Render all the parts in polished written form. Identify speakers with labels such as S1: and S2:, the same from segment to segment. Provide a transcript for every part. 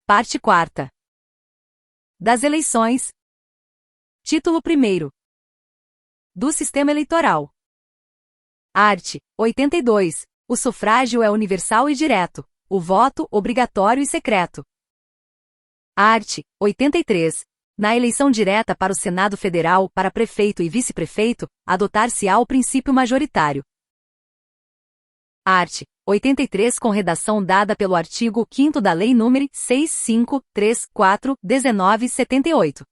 S1: Parte 4. Das eleições. Título 1º. Do Sistema Eleitoral. Art. 82. O sufrágio é universal e direto. O voto, obrigatório e secreto. Art. 83. Na eleição direta para o Senado Federal, para prefeito e vice-prefeito, adotar-se-á o princípio majoritário. Art. 83 com redação dada pelo artigo 5º da Lei nº 6534/1978.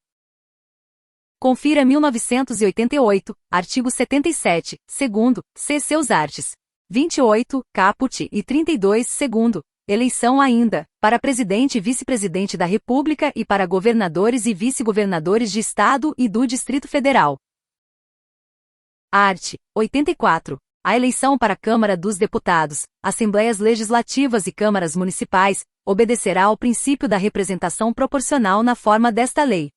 S1: Confira 1988, artigo 77, segundo, c. seus arts. 28, caput e 32, segundo. Eleição ainda, para presidente e vice-presidente da República e para governadores e vice-governadores de Estado e do Distrito Federal. Art. 84. A eleição para a Câmara dos Deputados, Assembleias Legislativas e Câmaras Municipais, obedecerá ao princípio da representação proporcional na forma desta lei.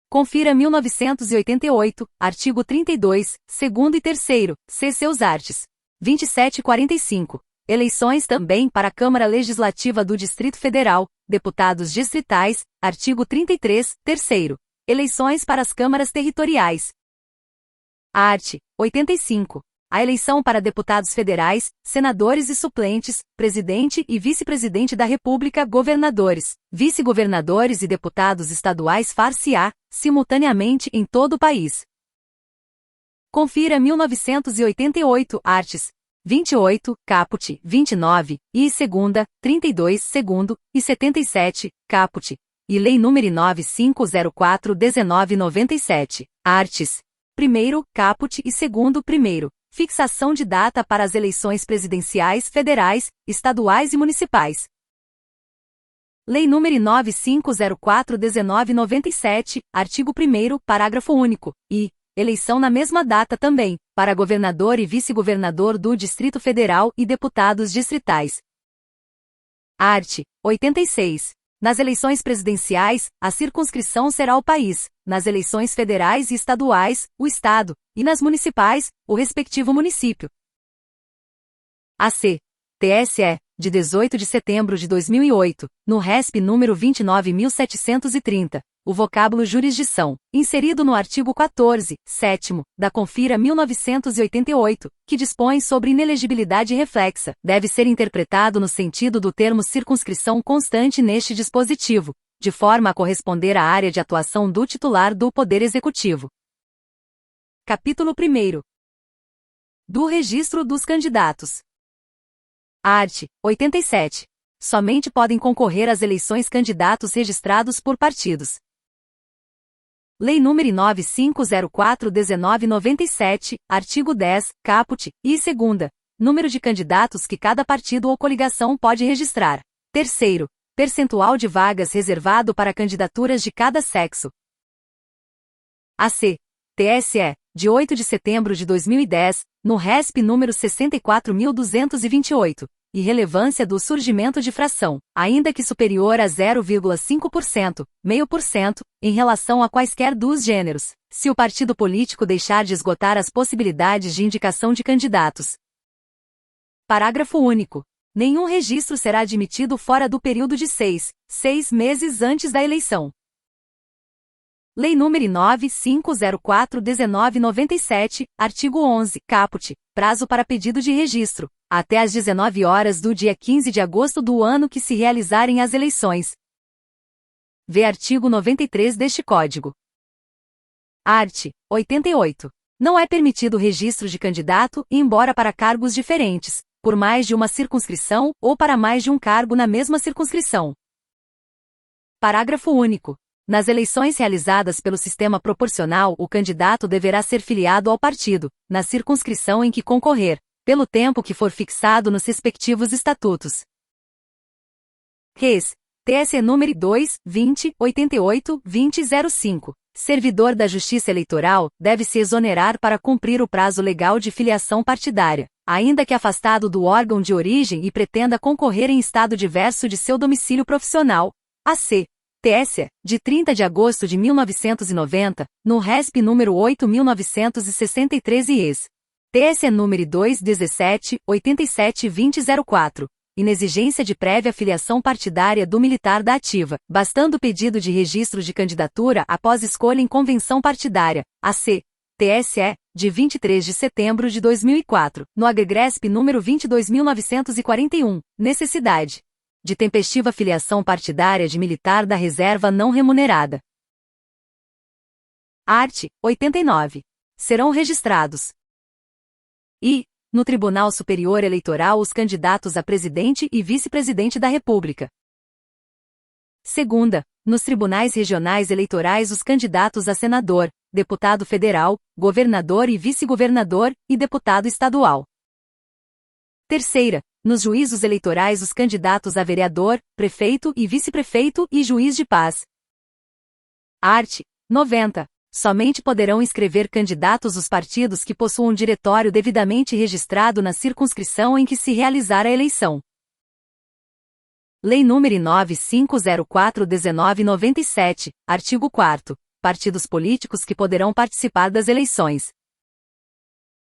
S1: Confira 1988, artigo 32, segundo e terceiro, c. seus arts. 27 e 45. Eleições também para a Câmara Legislativa do Distrito Federal, deputados distritais, artigo 33, terceiro. Eleições para as câmaras territoriais. Art. 85. A eleição para deputados federais, senadores e suplentes, presidente e vice-presidente da República, governadores, vice-governadores e deputados estaduais far-se-á, simultaneamente em todo o país. Confira 1988, arts. 28, caput, 29, e segunda, 32, segundo, e 77, caput, e Lei nº 9504/1997, arts. Primeiro, caput e segundo, primeiro. Fixação de data para as eleições presidenciais federais, estaduais e municipais. Lei nº 9504/1997, artigo 1º, parágrafo único, e eleição na mesma data também, para governador e vice-governador do Distrito Federal e deputados distritais. Art. 86. Nas eleições presidenciais, a circunscrição será o país, nas eleições federais e estaduais, o Estado, e nas municipais, o respectivo município. AC. TSE, de 18 de setembro de 2008, no RESP número 29.730, o vocábulo jurisdição, inserido no artigo 14, 7º, da Confira 1988, que dispõe sobre inelegibilidade reflexa, deve ser interpretado no sentido do termo circunscrição constante neste dispositivo, de forma a corresponder à área de atuação do titular do Poder Executivo. Capítulo 1º. Do registro dos candidatos. Art. 87. Somente podem concorrer às eleições candidatos registrados por partidos. Lei nº 9504/1997, artigo 10, caput, e segunda. Número de candidatos que cada partido ou coligação pode registrar. Terceiro. Percentual de vagas reservado para candidaturas de cada sexo. AC. TSE, de 8 de setembro de 2010, no RESP número 64.228, e relevância do surgimento de fração, ainda que superior a 0,5%, 0,5%, em relação a quaisquer dos gêneros, se o partido político deixar de esgotar as possibilidades de indicação de candidatos. Parágrafo único. Nenhum registro será admitido fora do período de 6 meses antes da eleição. Lei nº 9504/1997, artigo 11, caput, prazo para pedido de registro, até às 19 horas do dia 15 de agosto do ano que se realizarem as eleições. Vê artigo 93 deste Código. Art. 88. Não é permitido o registro de candidato, embora para cargos diferentes, por mais de uma circunscrição, ou para mais de um cargo na mesma circunscrição. Parágrafo único. Nas eleições realizadas pelo sistema proporcional, o candidato deverá ser filiado ao partido, na circunscrição em que concorrer, pelo tempo que for fixado nos respectivos estatutos. Res. TSE nº 2, 20, 88, 2005. Servidor da Justiça Eleitoral deve se exonerar para cumprir o prazo legal de filiação partidária, ainda que afastado do órgão de origem e pretenda concorrer em estado diverso de seu domicílio profissional. AC. TSE, de 30 de agosto de 1990, no RESP número 8.963 e ex. TSE número 2, 17, 87 2004. Inexigência de prévia filiação partidária do militar da ativa, bastando o pedido de registro de candidatura após escolha em convenção partidária, AC, TSE, de 23 de setembro de 2004, no Agregresp número 22.941, necessidade de tempestiva filiação partidária de militar da reserva não remunerada. Art. 89. Serão registrados e, no Tribunal Superior Eleitoral, os candidatos a presidente e vice-presidente da República. Segunda, nos tribunais regionais eleitorais os candidatos a senador, deputado federal, governador e vice-governador, e deputado estadual. Terceira, nos juízos eleitorais os candidatos a vereador, prefeito e vice-prefeito e juiz de paz. Art. 90. Somente poderão inscrever candidatos os partidos que possuam diretório devidamente registrado na circunscrição em que se realizar a eleição. Lei nº 9504/1997, artigo 4º. Partidos políticos que poderão participar das eleições.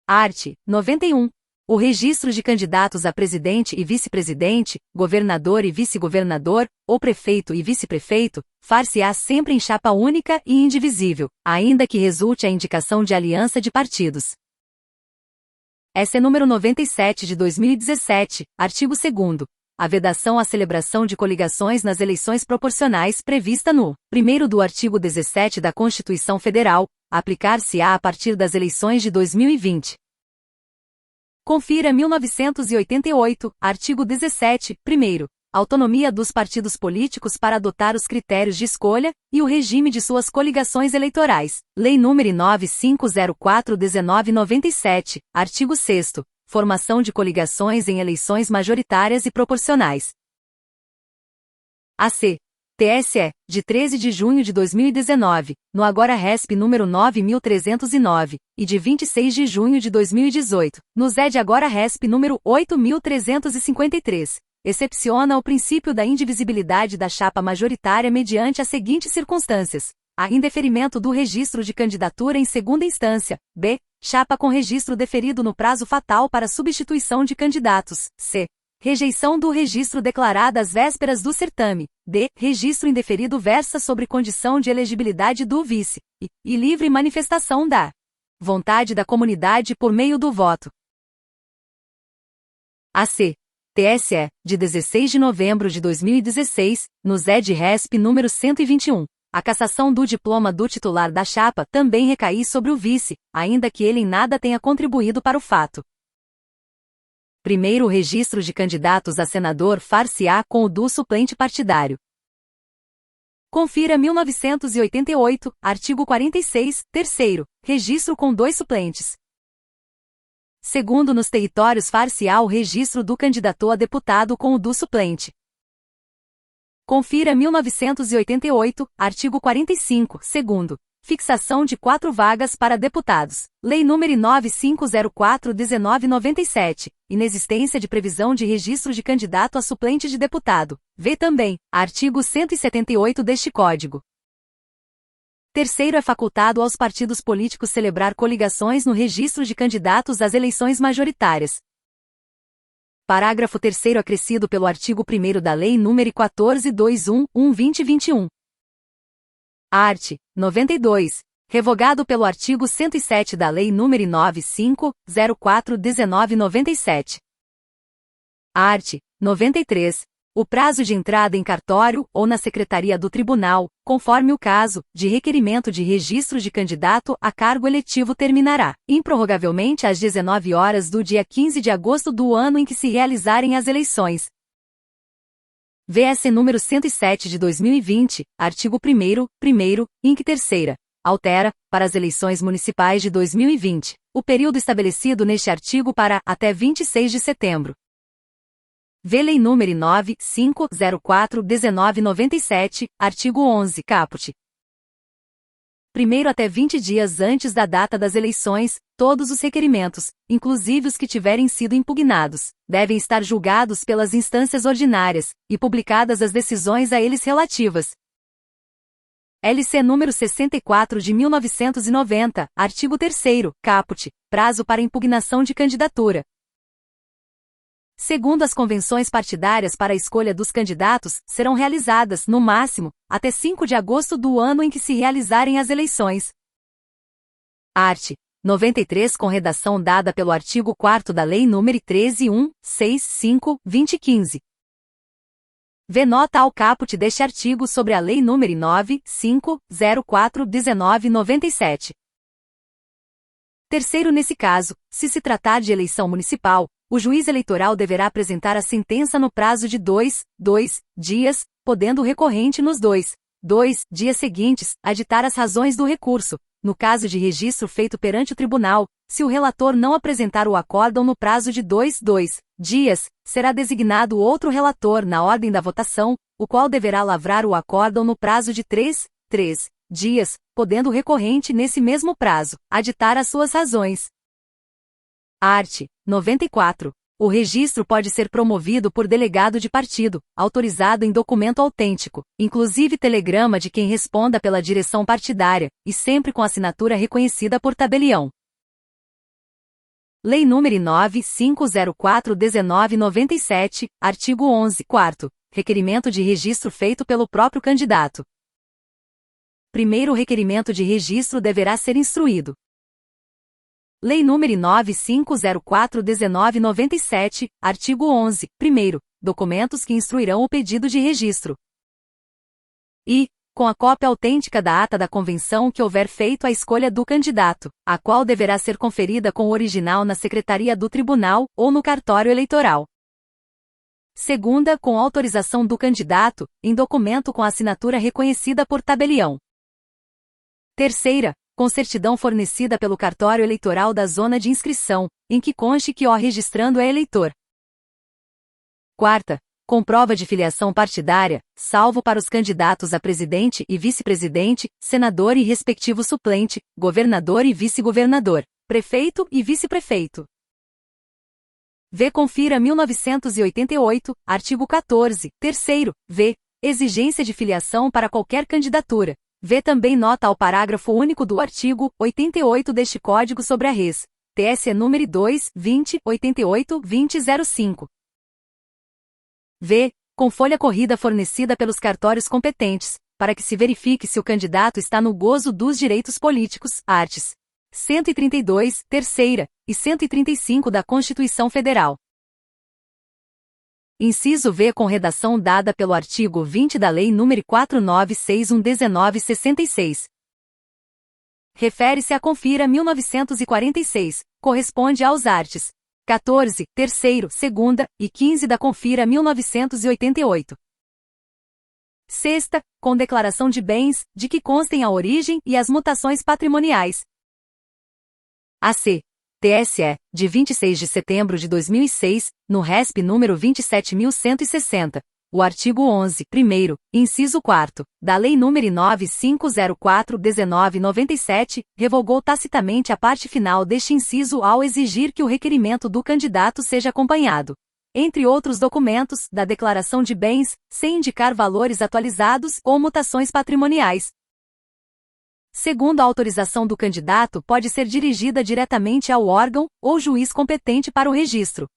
S1: Art. 91. O registro de candidatos a presidente e vice-presidente, governador e vice-governador, ou prefeito e vice-prefeito, far-se-á sempre em chapa única e indivisível, ainda que resulte a indicação de aliança de partidos. S. número 97 de 2017, artigo 2º. A vedação à celebração de coligações nas eleições proporcionais prevista no 1º do artigo 17 da Constituição Federal, aplicar-se-á a partir das eleições de 2020. Confira 1988, artigo 17, 1º. Autonomia dos partidos políticos para adotar os critérios de escolha e o regime de suas coligações eleitorais. Lei nº 9504/1997, artigo 6º. Formação de coligações em eleições majoritárias e proporcionais. AC. TSE, de 13 de junho de 2019, no agora RESP número 9.309, e de 26 de junho de 2018, no ZED agora RESP número 8.353, excepciona o princípio da indivisibilidade da chapa majoritária mediante as seguintes circunstâncias: a. Indeferimento do registro de candidatura em segunda instância, b. Chapa com registro deferido no prazo fatal para substituição de candidatos, c. Rejeição do registro declarada às vésperas do certame. D. Registro indeferido versa sobre condição de elegibilidade do vice. E livre manifestação da vontade da comunidade por meio do voto. AC. TSE, de 16 de novembro de 2016, no ZED-RESP número 121. A cassação do diploma do titular da chapa também recai sobre o vice, ainda que ele em nada tenha contribuído para o fato. Primeiro, o registro de candidatos a senador far-se-á com o do suplente partidário. Confira 1988, artigo 46, terceiro, registro com 2 suplentes. Segundo, nos territórios far-se-á o registro do candidato a deputado com o do suplente. Confira 1988, artigo 45, segundo. Fixação de 4 vagas para deputados. Lei nº 9504/1997. Inexistência de previsão de registro de candidato a suplente de deputado. Vê também, artigo 178 deste Código. Terceiro, é facultado aos partidos políticos celebrar coligações no registro de candidatos às eleições majoritárias. Parágrafo 3º acrescido pelo artigo 1º da Lei nº 14.211/2021. Art. 92. Revogado pelo artigo 107 da Lei nº 9504/1997. Art. 93. O prazo de entrada em cartório ou na secretaria do tribunal, conforme o caso, de requerimento de registro de candidato a cargo eletivo terminará, improrrogavelmente às 19 horas do dia 15 de agosto do ano em que se realizarem as eleições. VS número 107 de 2020, artigo 1º, inc. 3ª. Altera, para as eleições municipais de 2020, o período estabelecido neste artigo para até 26 de setembro. Vê Lei nº 9504/1997, artigo 11, caput. Primeiro, até 20 dias antes da data das eleições, todos os requerimentos, inclusive os que tiverem sido impugnados, devem estar julgados pelas instâncias ordinárias, e publicadas as decisões a eles relativas. LC número 64 de 1990, artigo 3º, caput, prazo para impugnação de candidatura. Segundo as convenções partidárias para a escolha dos candidatos, serão realizadas, no máximo, até 5 de agosto do ano em que se realizarem as eleições. Art. 93 com redação dada pelo artigo 4º da Lei nº 13.165/2015. Vê nota ao caput deste artigo sobre a Lei nº 9.504/1997. Terceiro, nesse caso, se tratar de eleição municipal, o juiz eleitoral deverá apresentar a sentença no prazo de 2 dias, podendo o recorrente nos 2 dias seguintes aditar as razões do recurso. No caso de registro feito perante o tribunal, se o relator não apresentar o acórdão no prazo de 2 dias, será designado outro relator na ordem da votação, o qual deverá lavrar o acórdão no prazo de 3 dias, podendo o recorrente, nesse mesmo prazo, aditar as suas razões. Art. 94. O registro pode ser promovido por delegado de partido, autorizado em documento autêntico, inclusive telegrama de quem responda pela direção partidária, e sempre com assinatura reconhecida por tabelião. Lei nº 9504/1997, artigo 11, 4º. Requerimento de registro feito pelo próprio candidato. Primeiro, o requerimento de registro deverá ser instruído. Lei nº 9504/1997, artigo 11, primeiro, documentos que instruirão o pedido de registro. E, com a cópia autêntica da ata da convenção que houver feito a escolha do candidato, a qual deverá ser conferida com o original na secretaria do tribunal ou no cartório eleitoral. Segunda, com autorização do candidato, em documento com assinatura reconhecida por tabelião. Terceira, com certidão fornecida pelo cartório eleitoral da zona de inscrição, em que conste que o registrando é eleitor. Quarta, com prova de filiação partidária, salvo para os candidatos a presidente e vice-presidente, senador e respectivo suplente, governador e vice-governador, prefeito e vice-prefeito. V. Confira 1988, artigo 14, terceiro, v. Exigência de filiação para qualquer candidatura. Vê também nota ao parágrafo único do artigo 88 deste Código sobre a Res. TSE número 2-20-88-2005. V. Com folha corrida fornecida pelos cartórios competentes, para que se verifique se o candidato está no gozo dos direitos políticos, arts. 132, terceira, e 135 da Constituição Federal. Inciso V. Com redação dada pelo artigo 20 da Lei nº 4961/1966. Refere-se a Confira 1946, corresponde aos arts. 14, terceiro, segunda, e 15 da Confira 1988. Sexta, com declaração de bens, de que constem a origem e as mutações patrimoniais. AC. TSE, de 26 de setembro de 2006, no RESP número 27.160, o artigo 11, primeiro, inciso 4º, da Lei nº 9504/1997, revogou tacitamente a parte final deste inciso ao exigir que o requerimento do candidato seja acompanhado, entre outros documentos, da declaração de bens, sem indicar valores atualizados ou mutações patrimoniais. Segundo, a autorização do candidato pode ser dirigida diretamente ao órgão ou juiz competente para o registro.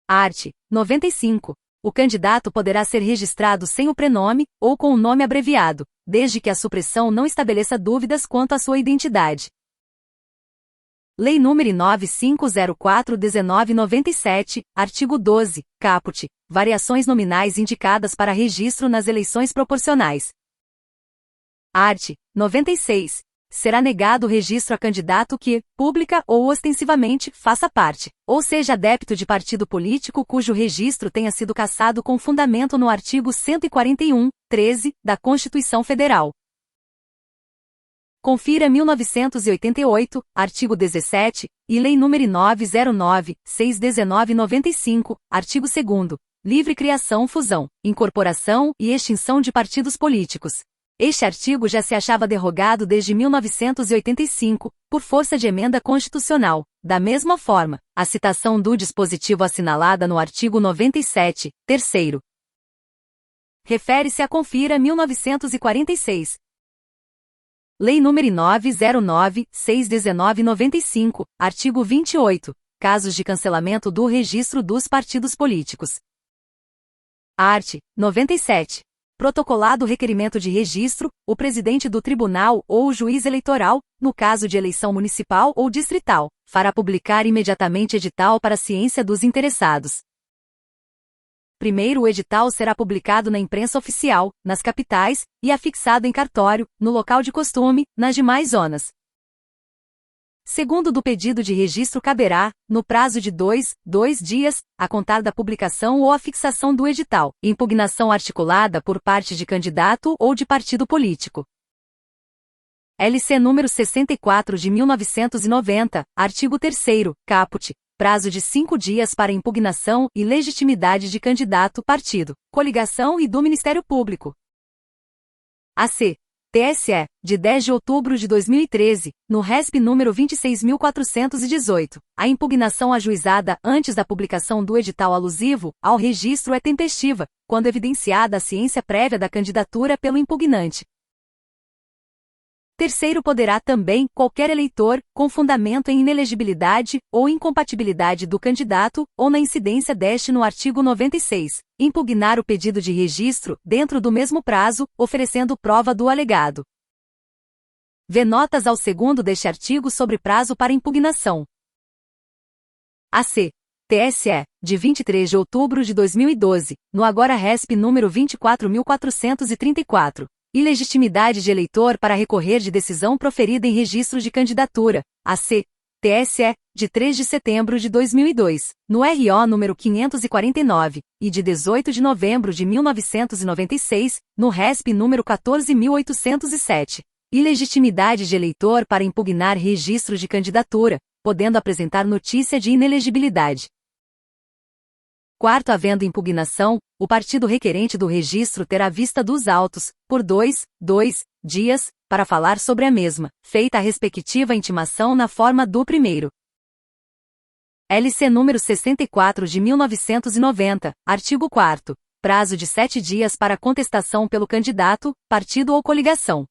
S1: Art. 95. O candidato poderá ser registrado sem o prenome, ou com o nome abreviado, desde que a supressão não estabeleça dúvidas quanto à sua identidade. Lei nº 9504/1997, artigo 12, caput. Variações nominais indicadas para registro nas eleições proporcionais. Art. 96. Será negado o registro a candidato que, pública ou ostensivamente, faça parte, ou seja adepto de partido político cujo registro tenha sido cassado com fundamento no artigo 141, 13, da Constituição Federal. Confira 1988, artigo 17, e Lei nº 909/61995, artigo 2º, livre criação, fusão, incorporação e extinção de partidos políticos. Este artigo já se achava derrogado desde 1985, por força de emenda constitucional. Da mesma forma, a citação do dispositivo assinalada no artigo 97, terceiro. Refere-se a Confira 1946. Lei nº 909/61995, artigo 28. casos de cancelamento do registro dos partidos políticos. Art. 97. Protocolado requerimento de registro, o presidente do tribunal ou o juiz eleitoral, no caso de eleição municipal ou distrital, fará publicar imediatamente edital para a ciência dos interessados. Primeiro, o edital será publicado na imprensa oficial, nas capitais, e afixado em cartório, no local de costume, nas demais zonas. Segundo, do pedido de registro caberá, no prazo de 2 dias, a contar da publicação ou afixação do edital, impugnação articulada por parte de candidato ou de partido político. LC número 64 de 1990, artigo 3º, caput. Prazo de 5 dias para impugnação e legitimidade de candidato, partido, coligação e do Ministério Público. AC. TSE, de 10 de outubro de 2013, no RESP número 26.418, a impugnação ajuizada antes da publicação do edital alusivo ao registro é tempestiva, quando evidenciada a ciência prévia da candidatura pelo impugnante. Terceiro, poderá também qualquer eleitor, com fundamento em inelegibilidade ou incompatibilidade do candidato, ou na incidência deste no artigo 96, impugnar o pedido de registro dentro do mesmo prazo, oferecendo prova do alegado. Vê notas ao segundo deste artigo sobre prazo para impugnação. AC. TSE, de 23 de outubro de 2012, no agora RESP número 24.434. Ilegitimidade de eleitor para recorrer de decisão proferida em registro de candidatura, AC. TSE, de 3 de setembro de 2002, no RO número 549, e de 18 de novembro de 1996, no RESP número 14.807. Ilegitimidade de eleitor para impugnar registro de candidatura, podendo apresentar notícia de inelegibilidade. Quarto, havendo impugnação, o partido requerente do registro terá vista dos autos, por 2 dias, para falar sobre a mesma, feita a respectiva intimação na forma do primeiro. LC número 64 de 1990, artigo 4º. Prazo de 7 dias para contestação pelo candidato, partido ou coligação.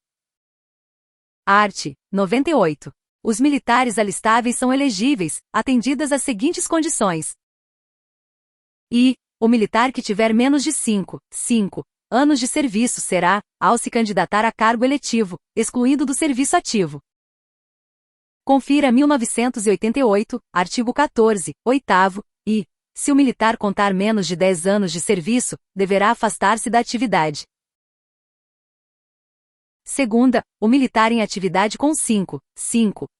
S1: Art. 98. Os militares alistáveis são elegíveis, atendidas as seguintes condições. E, o militar que tiver menos de 5 anos de serviço será, ao se candidatar a cargo eletivo, excluído do serviço ativo. Confira 1988, artigo 14, 8º, e, se o militar contar menos de 10 anos de serviço, deverá afastar-se da atividade. Segunda, o militar em atividade com 5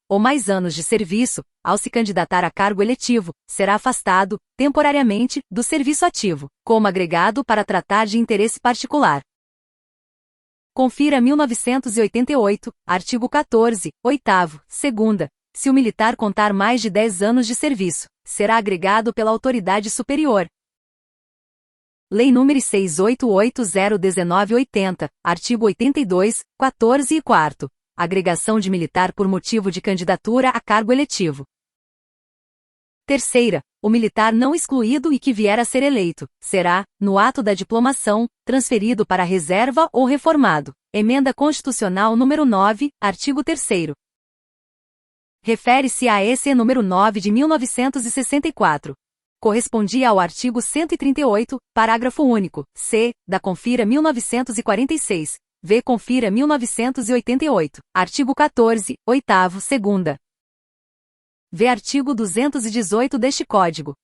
S1: ou mais anos de serviço, ao se candidatar a cargo eletivo, será afastado, temporariamente, do serviço ativo, como agregado para tratar de interesse particular. Confira 1988, artigo 14, 8º, segunda. Se o militar contar mais de 10 anos de serviço, será agregado pela autoridade superior. Lei nº 6.880/1980, artigo 82, 14 e 4º. Agregação de militar por motivo de candidatura a cargo eletivo. Terceira, o militar não excluído e que vier a ser eleito, será, no ato da diplomação, transferido para a reserva ou reformado. Emenda Constitucional número 9, artigo 3º. Refere-se a EC número 9 de 1964. Correspondia ao artigo 138, parágrafo único, c, da Confira 1946. V. Confira 1988. Artigo 14, 8º, segunda. V. Artigo 218 deste Código.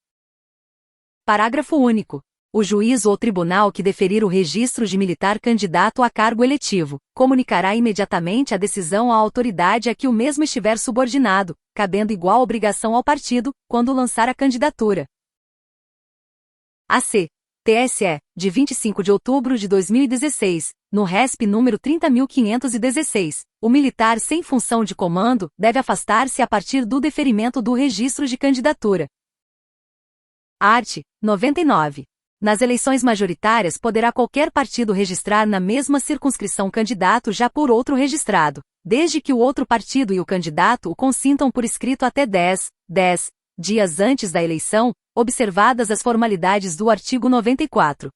S1: Parágrafo único. O juiz ou tribunal que deferir o registro de militar candidato a cargo eletivo, comunicará imediatamente a decisão à autoridade a que o mesmo estiver subordinado, cabendo igual obrigação ao partido, quando lançar a candidatura. AC. TSE, de 25 de outubro de 2016, no RESP número 30.516, o militar sem função de comando deve afastar-se a partir do deferimento do registro de candidatura. Art. 99. Nas eleições majoritárias poderá qualquer partido registrar na mesma circunscrição candidato já por outro registrado, desde que o outro partido e o candidato o consintam por escrito até 10 dias antes da eleição, observadas as formalidades do artigo 94.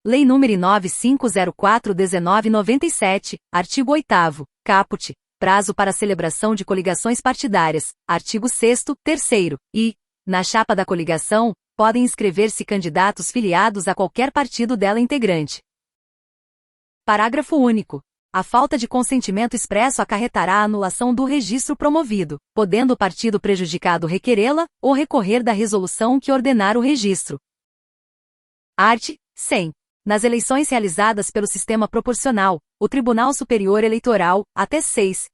S1: Lei nº 9504/1997, artigo 8º, caput, prazo para celebração de coligações partidárias, artigo 6º, 3º, e, na chapa da coligação, podem inscrever-se candidatos filiados a qualquer partido dela integrante. Parágrafo único. A falta de consentimento expresso acarretará a anulação do registro promovido, podendo o partido prejudicado requerê-la ou recorrer da resolução que ordenar o registro. Art. 100. Nas eleições realizadas pelo sistema proporcional, o Tribunal Superior Eleitoral, até 6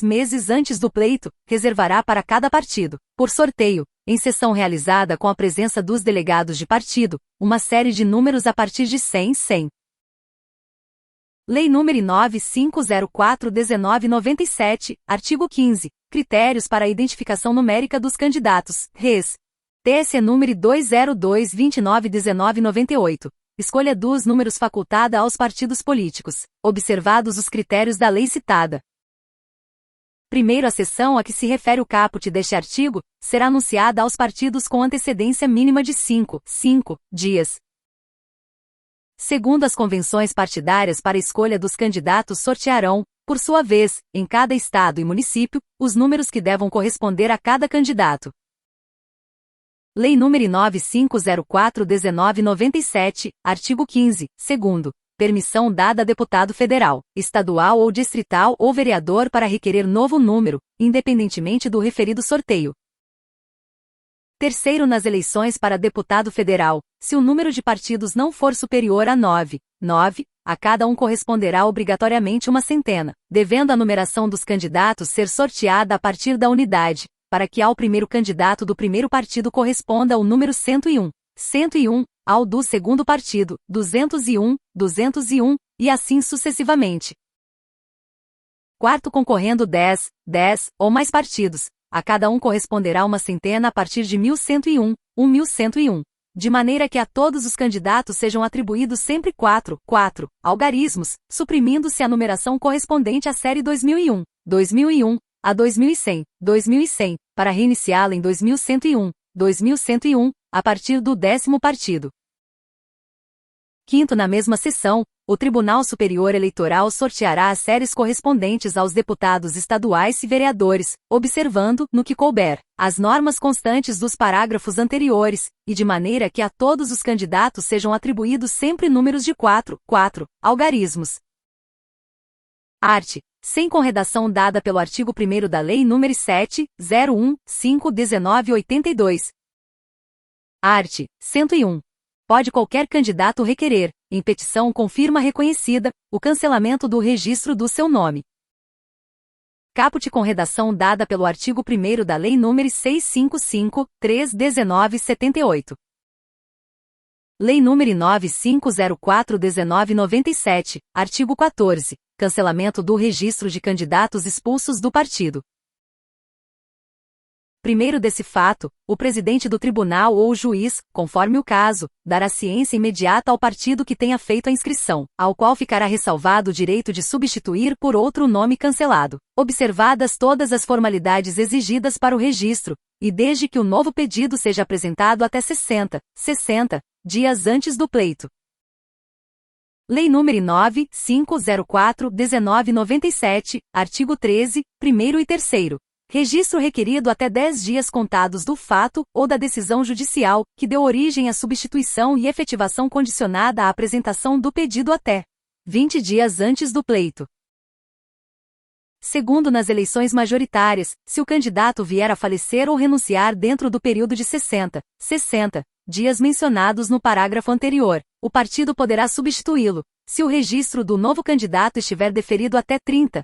S1: meses antes do pleito, reservará para cada partido, por sorteio, em sessão realizada com a presença dos delegados de partido, uma série de números a partir de 100. Lei nº 9504/1997, artigo 15. Critérios para a identificação numérica dos candidatos, res. TSE nº 202291998. Escolha dos números facultada aos partidos políticos, observados os critérios da lei citada. Primeiro, a sessão a que se refere o caput deste artigo será anunciada aos partidos com antecedência mínima de 5 dias. Segundo, as convenções partidárias para a escolha dos candidatos sortearão, por sua vez, em cada estado e município, os números que devam corresponder a cada candidato. Lei nº 9504/1997, artigo 15, segundo. Permissão dada a deputado federal, estadual ou distrital ou vereador para requerer novo número, independentemente do referido sorteio. Terceiro, nas eleições para deputado federal, se o número de partidos não for superior a 9, a cada um corresponderá obrigatoriamente uma centena, devendo a numeração dos candidatos ser sorteada a partir da unidade, para que ao primeiro candidato do primeiro partido corresponda o número 101, ao do segundo partido, 201, e assim sucessivamente. Quarto, concorrendo 10 ou mais partidos, a cada um corresponderá uma centena a partir de 1101, de maneira que a todos os candidatos sejam atribuídos sempre 4 algarismos, suprimindo-se a numeração correspondente à série 2001 a 2100, para reiniciá-la em 2101, a partir do 10º partido. Quinto, na mesma sessão, o Tribunal Superior Eleitoral sorteará as séries correspondentes aos deputados estaduais e vereadores, observando, no que couber, as normas constantes dos parágrafos anteriores, e de maneira que a todos os candidatos sejam atribuídos sempre números de 4 algarismos. Art. 100 com redação dada pelo artigo 1º da Lei nº 7.015/1982. Art. 101. Pode qualquer candidato requerer, em petição com firma reconhecida, o cancelamento do registro do seu nome. Caput com redação dada pelo artigo 1º da Lei nº 655/1978. Lei nº 9504/1997, artigo 14. Cancelamento do registro de candidatos expulsos do partido. Primeiro desse fato, o presidente do tribunal ou o juiz, conforme o caso, dará ciência imediata ao partido que tenha feito a inscrição, ao qual ficará ressalvado o direito de substituir por outro nome cancelado, observadas todas as formalidades exigidas para o registro, e desde que o novo pedido seja apresentado até 60 dias antes do pleito. Lei nº 9504/1997, artigo 13, 1º e 3º. Registro requerido até 10 dias contados do fato ou da decisão judicial, que deu origem à substituição e efetivação condicionada à apresentação do pedido até 20 dias antes do pleito. Segundo, nas eleições majoritárias, se o candidato vier a falecer ou renunciar dentro do período de 60 dias mencionados no parágrafo anterior, o partido poderá substituí-lo, se o registro do novo candidato estiver deferido até 30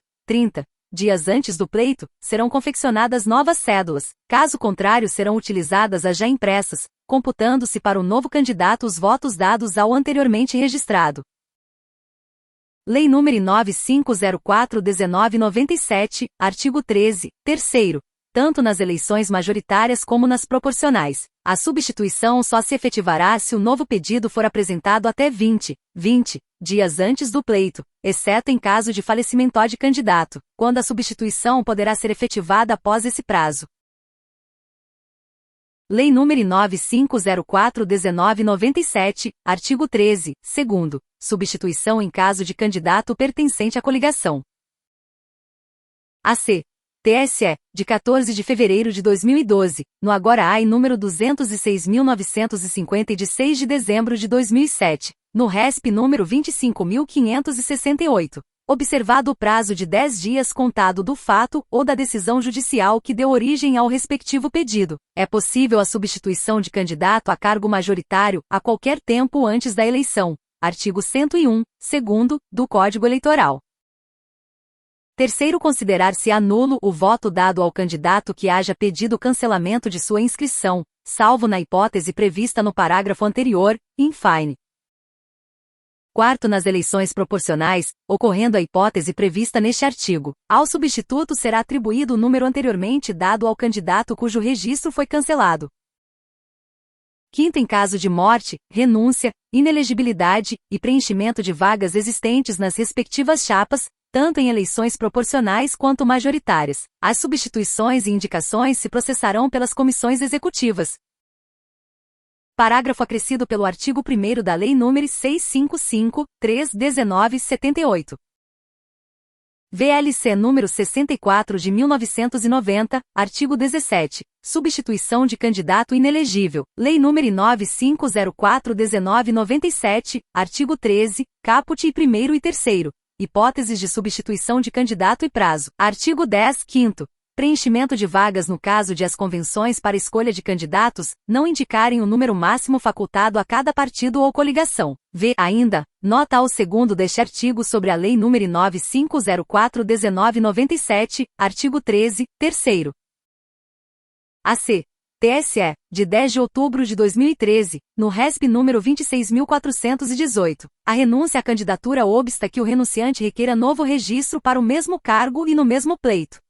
S1: dias antes do pleito, serão confeccionadas novas cédulas, caso contrário serão utilizadas as já impressas, computando-se para o novo candidato os votos dados ao anteriormente registrado. Lei nº 9504/1997, artigo 13, 3º. Tanto nas eleições majoritárias como nas proporcionais, a substituição só se efetivará se o novo pedido for apresentado até 20 dias antes do pleito, exceto em caso de falecimento de candidato, quando a substituição poderá ser efetivada após esse prazo. Lei nº 9504/1997, artigo 13, segundo, substituição em caso de candidato pertencente à coligação. AC. TSE, de 14 de fevereiro de 2012, no agora AI número 206.950 de 6 de dezembro de 2007, no RESP número 25.568. Observado o prazo de 10 dias contado do fato ou da decisão judicial que deu origem ao respectivo pedido, é possível a substituição de candidato a cargo majoritário a qualquer tempo antes da eleição. Artigo 101, segundo, do Código Eleitoral. Terceiro, considerar-se-á nulo o voto dado ao candidato que haja pedido cancelamento de sua inscrição, salvo na hipótese prevista no parágrafo anterior, in fine. Quarto, nas eleições proporcionais, ocorrendo a hipótese prevista neste artigo, ao substituto será atribuído o número anteriormente dado ao candidato cujo registro foi cancelado. Quinto, em caso de morte, renúncia, inelegibilidade e preenchimento de vagas existentes nas respectivas chapas, tanto em eleições proporcionais quanto majoritárias, as substituições e indicações se processarão pelas comissões executivas. Parágrafo acrescido pelo artigo 1º da Lei nº 655/1978. VLC número 64 de 1990, artigo 17, substituição de candidato inelegível, Lei nº 9504/1997, artigo 13, caput e 1º e 3º, hipóteses de substituição de candidato e prazo, artigo 10, 5º. Preenchimento de vagas no caso de as convenções para escolha de candidatos não indicarem o número máximo facultado a cada partido ou coligação. V. Ainda, nota ao segundo deste artigo sobre a Lei nº 9504/1997, artigo 13, terceiro. AC. TSE, de 10 de outubro de 2013, no RESP número 26.418, a renúncia à candidatura obsta que o renunciante requeira novo registro para o mesmo cargo e no mesmo pleito.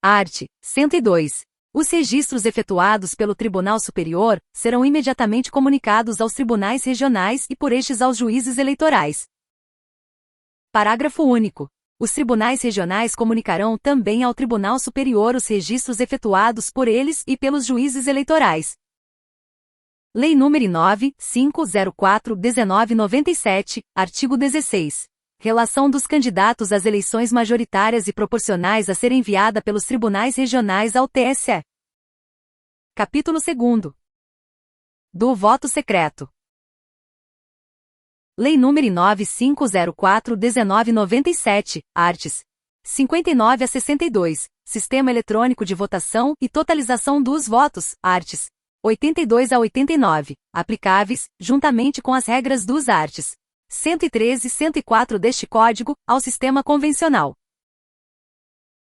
S1: Art. 102. Os registros efetuados pelo Tribunal Superior serão imediatamente comunicados aos tribunais regionais e por estes aos juízes eleitorais. Parágrafo único. Os tribunais regionais comunicarão também ao Tribunal Superior os registros efetuados por eles e pelos juízes eleitorais. Lei nº 9504/1997, artigo 16. Relação dos candidatos às eleições majoritárias e proporcionais a ser enviada pelos tribunais regionais ao TSE. Capítulo 2º. Do voto secreto. Lei nº 9504/1997, arts. 59 a 62, Sistema Eletrônico de Votação e Totalização dos Votos, arts. 82 a 89, aplicáveis, juntamente com as regras dos arts. 113 e 104 deste Código, ao sistema convencional.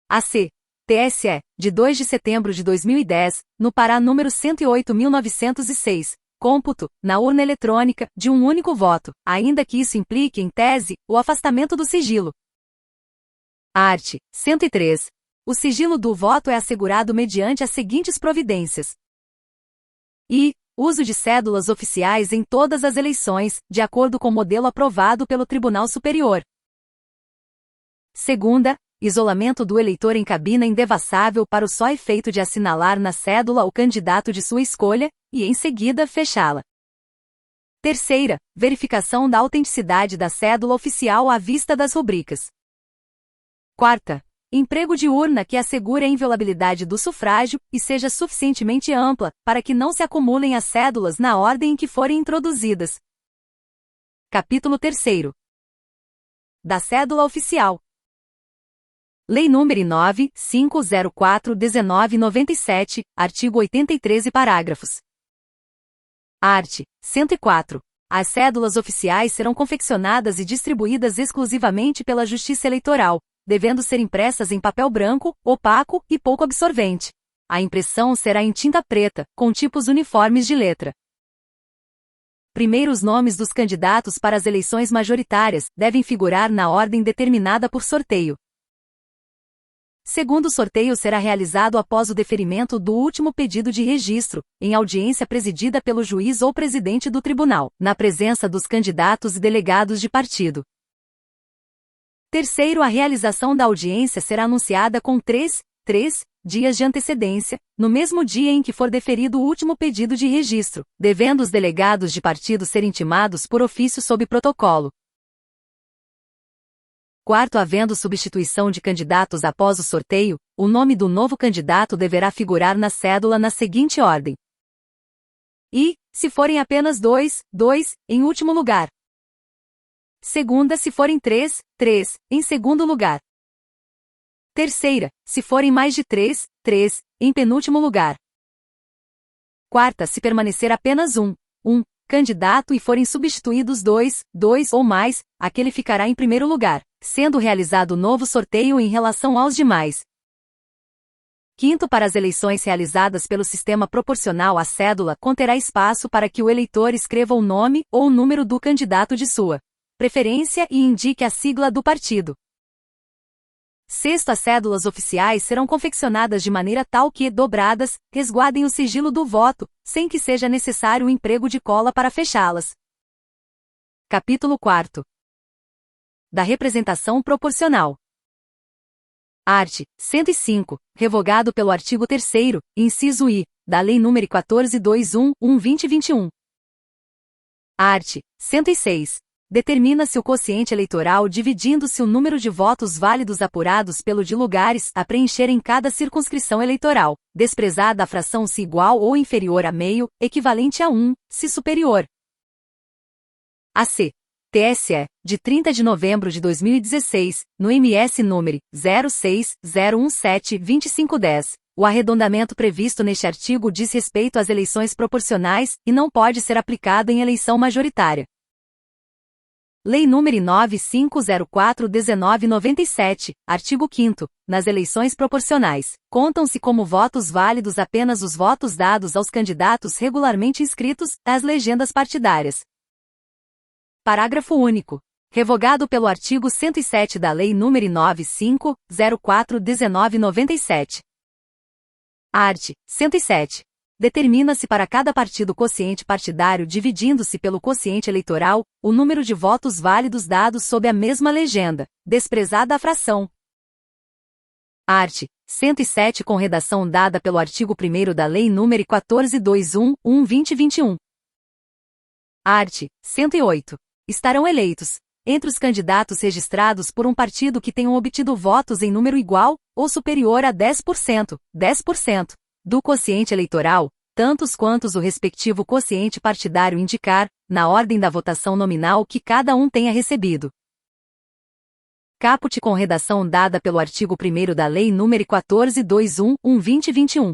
S1: AC. TSE, de 2 de setembro de 2010, no Pará número 108.906, cômputo, na urna eletrônica, de um único voto, ainda que isso implique, em tese, o afastamento do sigilo. Art. 103. O sigilo do voto é assegurado mediante as seguintes providências. I. Uso de cédulas oficiais em todas as eleições, de acordo com o modelo aprovado pelo Tribunal Superior. Segunda, isolamento do eleitor em cabina indevassável para o só efeito de assinalar na cédula o candidato de sua escolha, e em seguida fechá-la. Terceira, verificação da autenticidade da cédula oficial à vista das rubricas. Quarta, emprego de urna que assegure a inviolabilidade do sufrágio e seja suficientemente ampla, para que não se acumulem as cédulas na ordem em que forem introduzidas. Capítulo 3º. Da cédula oficial. Lei nº 9504/1997, artigo 83 e parágrafos. Art. 104. As cédulas oficiais serão confeccionadas e distribuídas exclusivamente pela Justiça Eleitoral, devendo ser impressas em papel branco, opaco e pouco absorvente. A impressão será em tinta preta, com tipos uniformes de letra. Primeiros nomes dos candidatos para as eleições majoritárias devem figurar na ordem determinada por sorteio. Segundo sorteio será realizado após o deferimento do último pedido de registro, em audiência presidida pelo juiz ou presidente do tribunal, na presença dos candidatos e delegados de partido. Terceiro, a realização da audiência será anunciada com três dias de antecedência, no mesmo dia em que for deferido o último pedido de registro, devendo os delegados de partido ser intimados por ofício sob protocolo. Quarto, havendo substituição de candidatos após o sorteio, o nome do novo candidato deverá figurar na cédula na seguinte ordem. E, se forem apenas 2, em último lugar. Segunda, se forem 3, em segundo lugar. Terceira, se forem mais de 3, em penúltimo lugar. Quarta, se permanecer apenas um candidato e forem substituídos 2 ou mais, aquele ficará em primeiro lugar, sendo realizado novo sorteio em relação aos demais. Quinto, para as eleições realizadas pelo sistema proporcional, a cédula conterá espaço para que o eleitor escreva o nome ou o número do candidato de sua preferência e indique a sigla do partido. Sexto, as cédulas oficiais serão confeccionadas de maneira tal que, dobradas, resguardem o sigilo do voto, sem que seja necessário o emprego de cola para fechá-las. Capítulo 4. Da representação proporcional. Art. 105, revogado pelo artigo 3º, inciso I, da Lei nº 14.211/2021. Art. 106. Determina-se o quociente eleitoral dividindo-se o número de votos válidos apurados pelo de lugares a preencher em cada circunscrição eleitoral, desprezada a fração se igual ou inferior a meio, equivalente a 1, se superior. AC. TSE, de 30 de novembro de 2016, no MS número 06017-2510, o arredondamento previsto neste artigo diz respeito às eleições proporcionais e não pode ser aplicado em eleição majoritária. Lei nº 9504/1997, artigo 5º, nas eleições proporcionais, contam-se como votos válidos apenas os votos dados aos candidatos regularmente inscritos às legendas partidárias. Parágrafo único. Revogado pelo artigo 107 da Lei nº 9504/1997. Art. 107. Determina-se para cada partido quociente partidário dividindo-se pelo quociente eleitoral, o número de votos válidos dados sob a mesma legenda, desprezada a fração. Art. 107 com redação dada pelo artigo 1º da Lei nº 14.211/2021. Art. 108. Estarão eleitos, entre os candidatos registrados por um partido que tenham obtido votos em número igual ou superior a 10%, do quociente eleitoral, tantos quantos o respectivo quociente partidário indicar, na ordem da votação nominal que cada um tenha recebido. Caput com redação dada pelo artigo 1º da Lei nº 14.211/2021.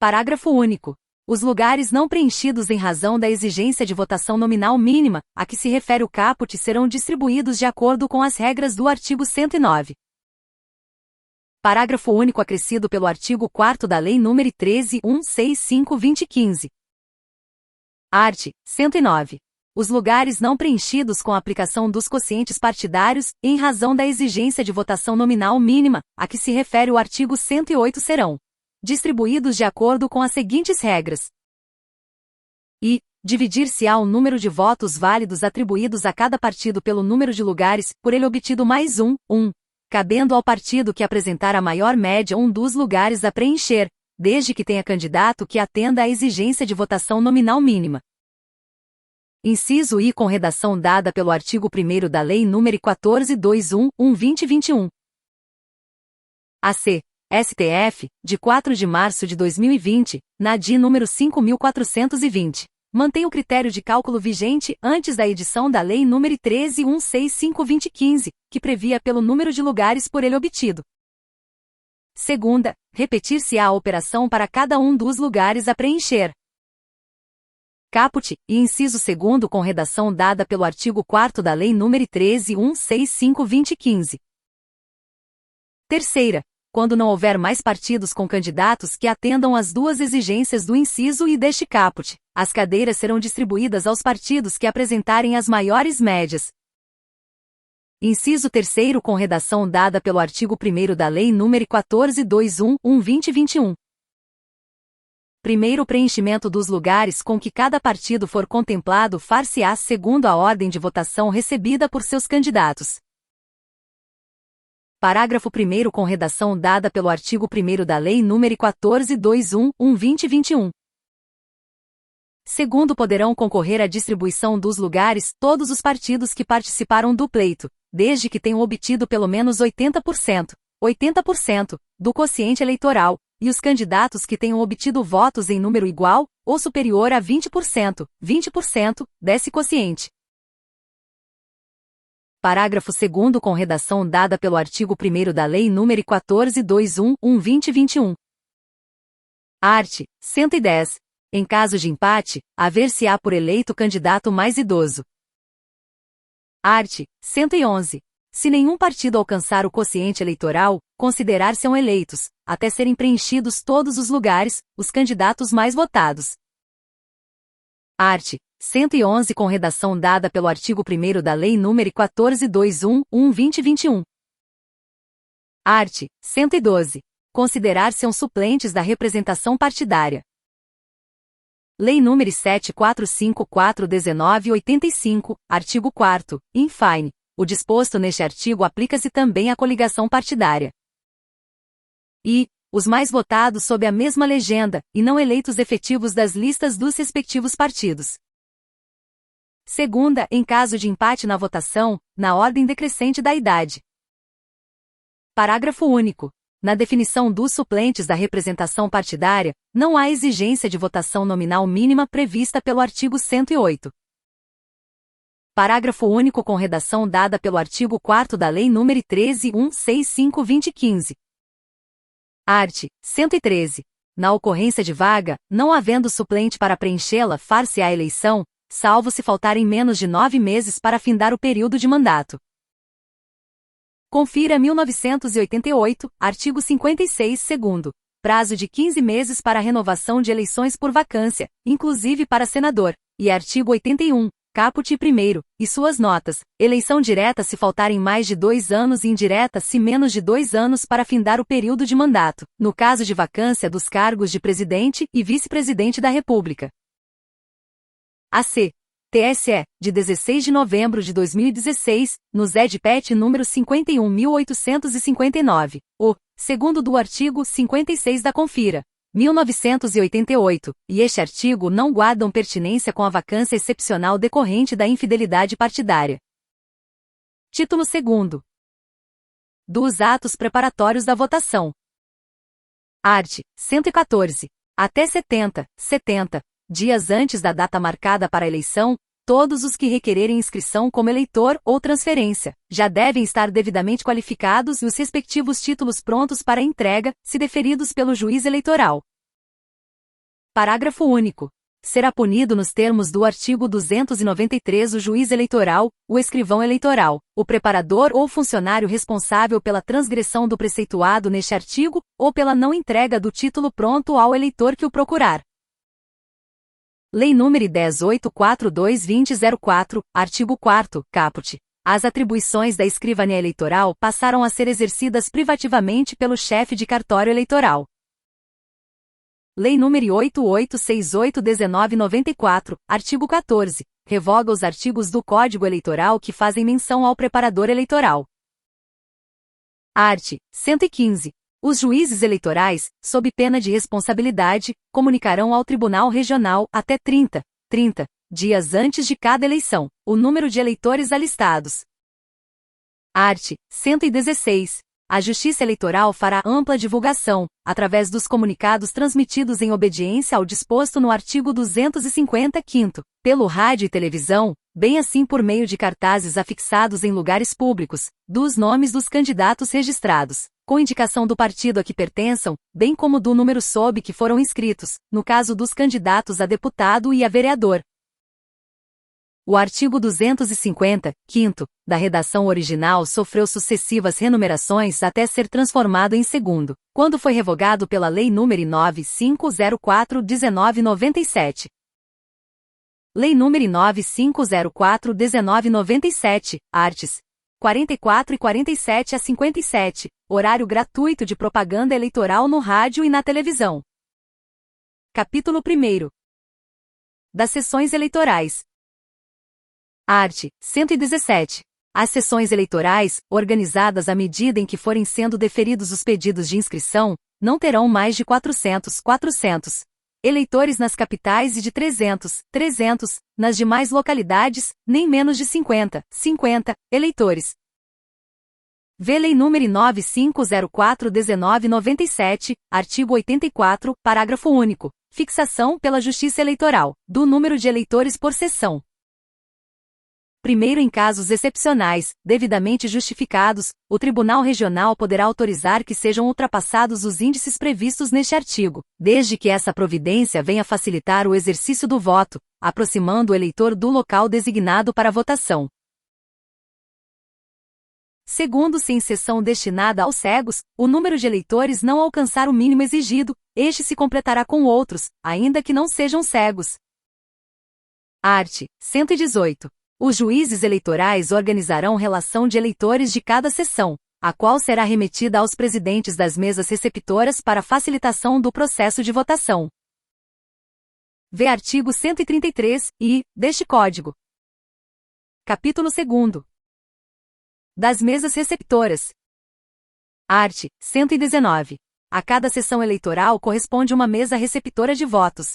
S1: Parágrafo único. Os lugares não preenchidos em razão da exigência de votação nominal mínima, a que se refere o caput, serão distribuídos de acordo com as regras do artigo 109. Parágrafo único acrescido pelo artigo 4º da Lei nº 13.165/2015. Art. 109. Os lugares não preenchidos com a aplicação dos quocientes partidários, em razão da exigência de votação nominal mínima, a que se refere o artigo 108 serão distribuídos de acordo com as seguintes regras. E, dividir-se-á o número de votos válidos atribuídos a cada partido pelo número de lugares, por ele obtido mais cabendo ao partido que apresentar a maior média dos lugares a preencher, desde que tenha candidato que atenda à exigência de votação nominal mínima. Inciso I com redação dada pelo artigo 1º da Lei nº 14.211/2021. AC. STF, de 4 de março de 2020, na DI número 5.420. Mantém o critério de cálculo vigente antes da edição da Lei nº 13.165/2015, que previa pelo número de lugares por ele obtido. Segunda, repetir-se-á a operação para cada um dos lugares a preencher. Caput, e inciso 2º com redação dada pelo artigo 4º da Lei nº 13.165/2015. Terceira, quando não houver mais partidos com candidatos que atendam às duas exigências do inciso e deste caput, as cadeiras serão distribuídas aos partidos que apresentarem as maiores médias. Inciso 3º com redação dada pelo artigo 1º da Lei nº 14.211/2021. Primeiro, o preenchimento dos lugares com que cada partido for contemplado far-se-á segundo a ordem de votação recebida por seus candidatos. Parágrafo 1º com redação dada pelo artigo 1º da Lei nº 14.211/2021. Segundo, poderão concorrer à distribuição dos lugares todos os partidos que participaram do pleito, desde que tenham obtido pelo menos 80% do quociente eleitoral, e os candidatos que tenham obtido votos em número igual ou superior a 20% desse quociente. Parágrafo 2º com redação dada pelo artigo 1º da Lei nº 14.211/2021. Art. 110. Em caso de empate, haver-se-á por eleito candidato mais idoso. Art. 111. Se nenhum partido alcançar o quociente eleitoral, considerar-se-ão eleitos, até serem preenchidos todos os lugares, os candidatos mais votados. Art. 111 com redação dada pelo artigo 1º da Lei nº 14.211/2021. Art. 112. Considerar-se-ão suplentes da representação partidária. Lei nº 7454/1985, artigo 4º, in fine. O disposto neste artigo aplica-se também à coligação partidária. E os mais votados sob a mesma legenda, e não eleitos efetivos das listas dos respectivos partidos. Segunda, em caso de empate na votação, na ordem decrescente da idade. Parágrafo único. Na definição dos suplentes da representação partidária, não há exigência de votação nominal mínima prevista pelo artigo 108. Parágrafo único com redação dada pelo artigo 4º da Lei nº 13.165/2015. Art. 113. Na ocorrência de vaga, não havendo suplente para preenchê-la, far-se-á a eleição, salvo se faltarem menos de 9 meses para findar o período de mandato. Confira 1988, artigo 56 segundo. Prazo de 15 meses para a renovação de eleições por vacância, inclusive para senador, e artigo 81, caput 1º, e suas notas. Eleição direta se faltarem mais de 2 anos e indireta se menos de 2 anos para findar o período de mandato, no caso de vacância dos cargos de presidente e vice-presidente da República. AC. TSE, de 16 de novembro de 2016, no ZED-PET número 51.859, o segundo do artigo 56 da Confira, 1988, e este artigo não guardam pertinência com a vacância excepcional decorrente da infidelidade partidária. Título 2º. Dos atos preparatórios da votação. Art. 114. Até 70 dias antes da data marcada para a eleição, todos os que requererem inscrição como eleitor ou transferência, já devem estar devidamente qualificados e os respectivos títulos prontos para entrega, se deferidos pelo juiz eleitoral. Parágrafo único. Será punido nos termos do artigo 293 o juiz eleitoral, o escrivão eleitoral, o preparador ou funcionário responsável pela transgressão do preceituado neste artigo, ou pela não entrega do título pronto ao eleitor que o procurar. Lei nº 10.842/2004, artigo 4º, caput. As atribuições da escrivania eleitoral passaram a ser exercidas privativamente pelo chefe de cartório eleitoral. Lei nº 8868/1994, artigo 14, revoga os artigos do Código Eleitoral que fazem menção ao preparador eleitoral. Art. 115. Os juízes eleitorais, sob pena de responsabilidade, comunicarão ao Tribunal Regional, até 30 dias antes de cada eleição, o número de eleitores alistados. Art. 116. A Justiça Eleitoral fará ampla divulgação, através dos comunicados transmitidos em obediência ao disposto no artigo 250-5º, pelo rádio e televisão, bem assim por meio de cartazes afixados em lugares públicos, dos nomes dos candidatos registrados, com indicação do partido a que pertençam, bem como do número sob que foram inscritos, no caso dos candidatos a deputado e a vereador. O artigo 250, da redação original sofreu sucessivas renumerações até ser transformado em segundo, quando foi revogado pela Lei nº 9504/1997. Lei nº 9504/1997, arts. 44 e 47 a 57, horário gratuito de propaganda eleitoral no rádio e na televisão. Capítulo 1º. Das sessões eleitorais. Art. 117. As sessões eleitorais, organizadas à medida em que forem sendo deferidos os pedidos de inscrição, não terão mais de 400 eleitores nas capitais e de 300 nas demais localidades, nem menos de 50 eleitores. Vê Lei nº 9504/1997, artigo 84, parágrafo único. Fixação pela Justiça Eleitoral, do número de eleitores por sessão. Primeiro, em casos excepcionais, devidamente justificados, o Tribunal Regional poderá autorizar que sejam ultrapassados os índices previstos neste artigo, desde que essa providência venha facilitar o exercício do voto, aproximando o eleitor do local designado para a votação. Segundo, se em sessão destinada aos cegos, o número de eleitores não alcançar o mínimo exigido, este se completará com outros, ainda que não sejam cegos. Art. 118. Os juízes eleitorais organizarão relação de eleitores de cada sessão, a qual será remetida aos presidentes das mesas receptoras para facilitação do processo de votação. Vê artigo 133-I deste Código. Capítulo 2º. Das mesas receptoras. Art. 119. A cada sessão eleitoral corresponde uma mesa receptora de votos.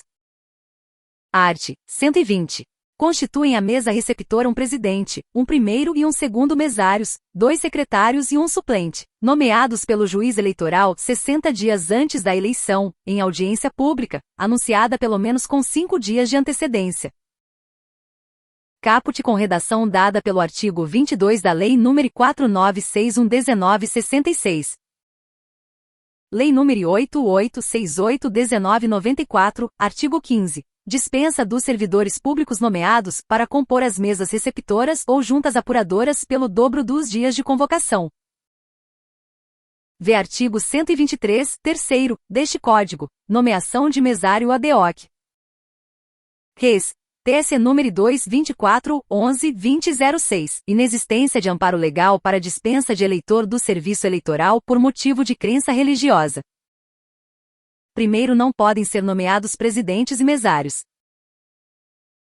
S1: Art. 120. Constituem a mesa receptora um presidente, um primeiro e um segundo mesários, 2 secretários e um suplente, nomeados pelo juiz eleitoral 60 dias antes da eleição, em audiência pública, anunciada pelo menos com 5 dias de antecedência. Caput com redação dada pelo artigo 22 da Lei nº 4961/1966. Lei nº 8868/1994, artigo 15. Dispensa dos servidores públicos nomeados para compor as mesas receptoras ou juntas apuradoras pelo dobro dos dias de convocação. Vê artigo 123, terceiro, deste Código, nomeação de mesário ad hoc. Res. TSE número 2.24.11.2006. Inexistência de amparo legal para dispensa de eleitor do serviço eleitoral por motivo de crença religiosa. Primeiro, não podem ser nomeados presidentes e mesários.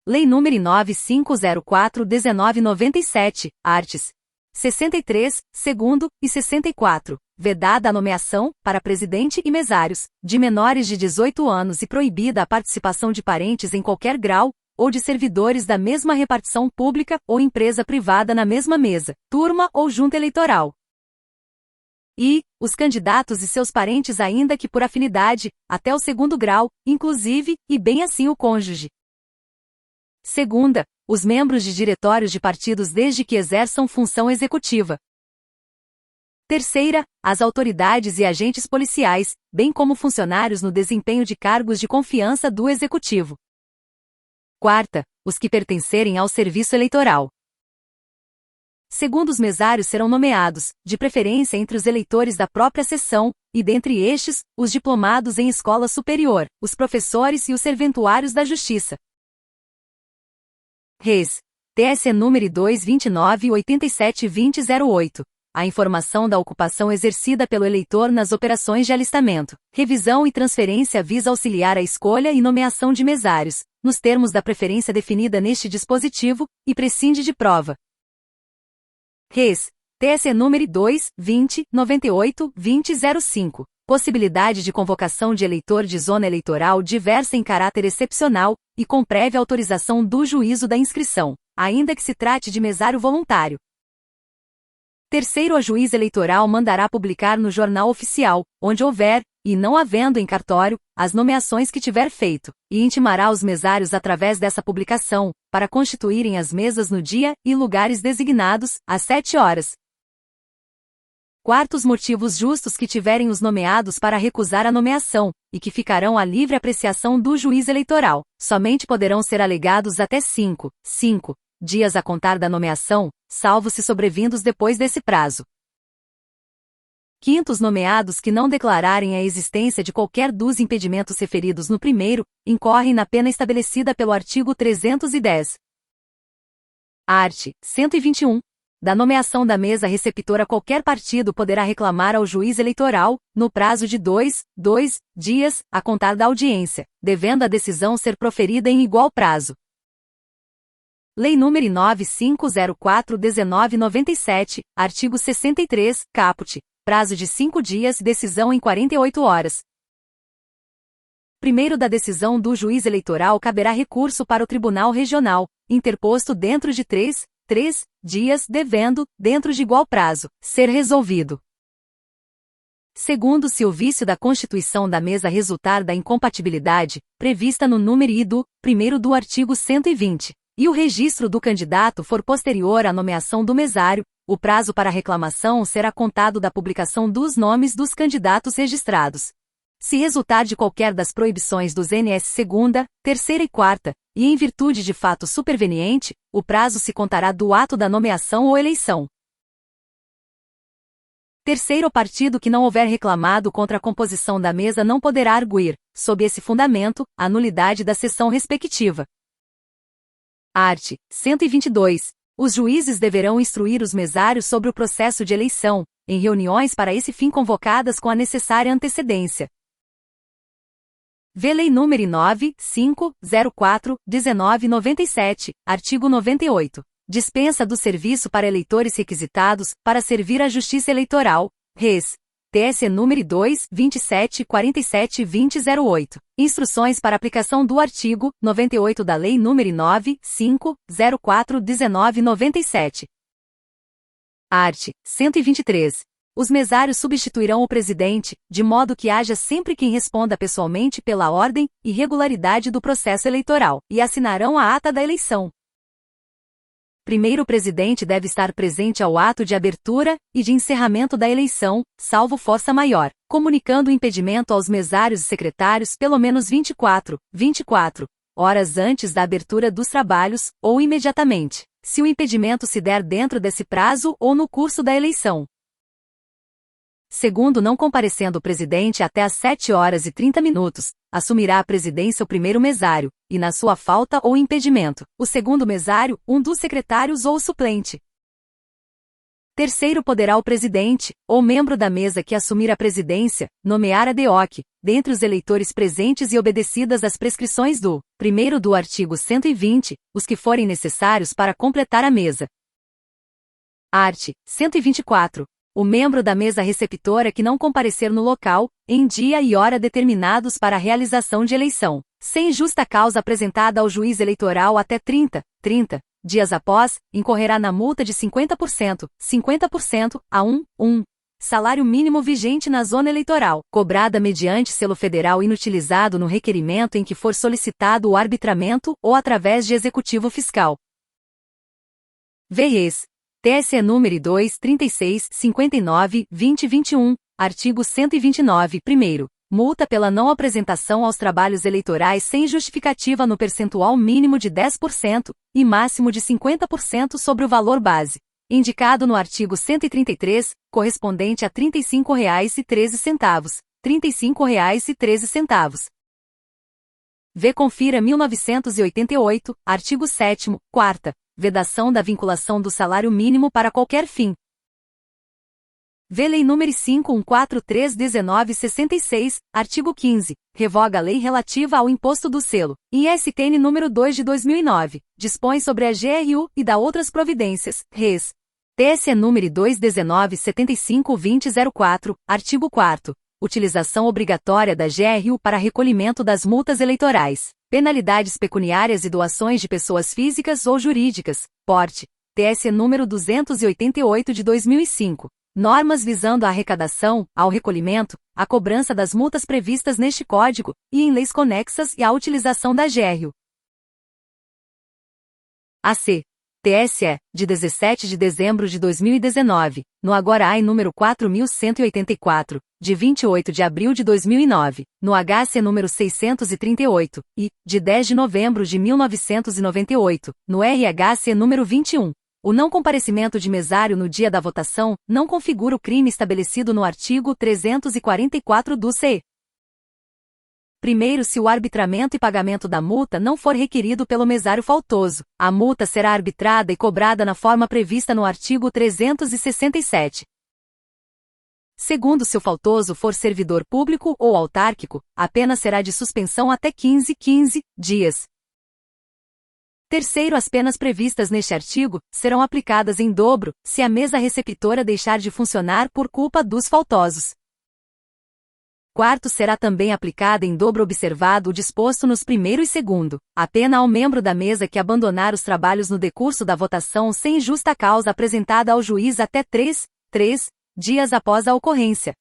S1: Lei nº 9504/1997, arts. 63, segundo, e 64, vedada a nomeação, para presidente e mesários, de menores de 18 anos e proibida a participação de parentes em qualquer grau, ou de servidores da mesma repartição pública ou empresa privada na mesma mesa, turma ou junta eleitoral. E, os candidatos e seus parentes ainda que por afinidade, até o 2º grau, inclusive, e bem assim o cônjuge. Segunda, os membros de diretórios de partidos desde que exerçam função executiva. Terceira, as autoridades e agentes policiais, bem como funcionários no desempenho de cargos de confiança do Executivo. Quarta, os que pertencerem ao serviço eleitoral. Segundo, os mesários serão nomeados, de preferência entre os eleitores da própria sessão, e dentre estes, os diplomados em escola superior, os professores e os serventuários da Justiça. Res. TSE número 22987-2008. A informação da ocupação exercida pelo eleitor nas operações de alistamento, revisão e transferência visa auxiliar a escolha e nomeação de mesários, nos termos da preferência definida neste dispositivo, e prescinde de prova. Res. TSE número 2.20.98.2005. Possibilidade de convocação de eleitor de zona eleitoral diversa em caráter excepcional, e com prévia autorização do juízo da inscrição, ainda que se trate de mesário voluntário. Terceiro, a juiz eleitoral mandará publicar no Jornal Oficial, onde houver, e não havendo em cartório, as nomeações que tiver feito, e intimará os mesários através dessa publicação, para constituírem as mesas no dia e lugares designados, às 7 horas. Quarto, os motivos justos que tiverem os nomeados para recusar a nomeação, e que ficarão à livre apreciação do juiz eleitoral, somente poderão ser alegados até 5 dias a contar da nomeação, salvo se sobrevindos depois desse prazo. Quinto, os nomeados que não declararem a existência de qualquer dos impedimentos referidos no primeiro, incorrem na pena estabelecida pelo artigo 310. Art. 121. Da nomeação da mesa receptora, qualquer partido poderá reclamar ao juiz eleitoral, no prazo de 2 dias, a contar da audiência, devendo a decisão ser proferida em igual prazo. Lei nº 9504/1997, artigo 63, caput. Prazo de 5 dias, decisão em 48 horas. Primeiro da decisão do juiz eleitoral caberá recurso para o Tribunal Regional, interposto dentro de 3 dias, devendo, dentro de igual prazo, ser resolvido. Segundo, se o vício da constituição da mesa resultar da incompatibilidade, prevista no número I do 1º do artigo 120, e o registro do candidato for posterior à nomeação do mesário, o prazo para reclamação será contado da publicação dos nomes dos candidatos registrados. Se resultar de qualquer das proibições dos NS 2ª, 3ª e 4ª, e em virtude de fato superveniente, o prazo se contará do ato da nomeação ou eleição. Terceiro, o partido que não houver reclamado contra a composição da mesa não poderá arguir, sob esse fundamento, a nulidade da sessão respectiva. Art. 122. Os juízes deverão instruir os mesários sobre o processo de eleição, em reuniões para esse fim convocadas com a necessária antecedência. Vê Lei nº 9504/1997, artigo 98. Dispensa do serviço para eleitores requisitados para servir à Justiça Eleitoral, Res. TSE nº 2, 2747-2008. Instruções para aplicação do artigo 98 da Lei nº 9504/1997. Art. 123. Os mesários substituirão o presidente, de modo que haja sempre quem responda pessoalmente pela ordem e regularidade do processo eleitoral, e assinarão a ata da eleição. Primeiro, o presidente deve estar presente ao ato de abertura e de encerramento da eleição, salvo força maior, comunicando o impedimento aos mesários e secretários pelo menos 24 horas antes da abertura dos trabalhos, ou imediatamente, se o impedimento se der dentro desse prazo ou no curso da eleição. Segundo, não comparecendo o presidente até às 7h30, assumirá a presidência o primeiro mesário, e na sua falta ou impedimento, o segundo mesário, um dos secretários ou o suplente. Terceiro, poderá o presidente, ou membro da mesa que assumir a presidência, nomear ad hoc, dentre os eleitores presentes e obedecidas as prescrições do 1º do artigo 120, os que forem necessários para completar a mesa. Art. 124. O membro da mesa receptora que não comparecer no local, em dia e hora determinados para a realização de eleição, sem justa causa apresentada ao juiz eleitoral até 30 dias após, incorrerá na multa de 50% a 1 salário mínimo vigente na zona eleitoral, cobrada mediante selo federal inutilizado no requerimento em que for solicitado o arbitramento ou através de executivo fiscal. Res. TSE número 2, 36, 59, 2021, artigo 129, primeiro. Multa pela não apresentação aos trabalhos eleitorais sem justificativa no percentual mínimo de 10% e máximo de 50% sobre o valor base, indicado no artigo 133, correspondente a R$ 35,13, R$ 35,13. V. Confira 1988, artigo 7º, 4ª. Vedação da vinculação do salário mínimo para qualquer fim. V. Lei nº 5143/1966, artigo 15, revoga a lei relativa ao imposto do selo, ISTN número 2 de 2009, dispõe sobre a GRU e dá outras providências, Res. TSE número 2/1975-2004, artigo 4º. Utilização obrigatória da GRU para recolhimento das multas eleitorais, penalidades pecuniárias e doações de pessoas físicas ou jurídicas, porte, TSE número 288 de 2005. Normas visando a arrecadação, ao recolhimento, a cobrança das multas previstas neste Código, e em leis conexas e a utilização da GRU. AC. TSE, de 17 de dezembro de 2019, no agora AI número 4184, de 28 de abril de 2009, no HC número 638, e, de 10 de novembro de 1998, no RHC número 21. O não comparecimento de mesário no dia da votação não configura o crime estabelecido no artigo 344 do CE. Primeiro, se o arbitramento e pagamento da multa não for requerido pelo mesário faltoso, a multa será arbitrada e cobrada na forma prevista no artigo 367. Segundo, se o faltoso for servidor público ou autárquico, a pena será de suspensão até 15 dias. Terceiro, as penas previstas neste artigo serão aplicadas em dobro, se a mesa receptora deixar de funcionar por culpa dos faltosos. Quarto, será também aplicada em dobro observado o disposto nos primeiro e segundo. A pena ao membro da mesa que abandonar os trabalhos no decurso da votação sem justa causa apresentada ao juiz até 3 dias após a ocorrência.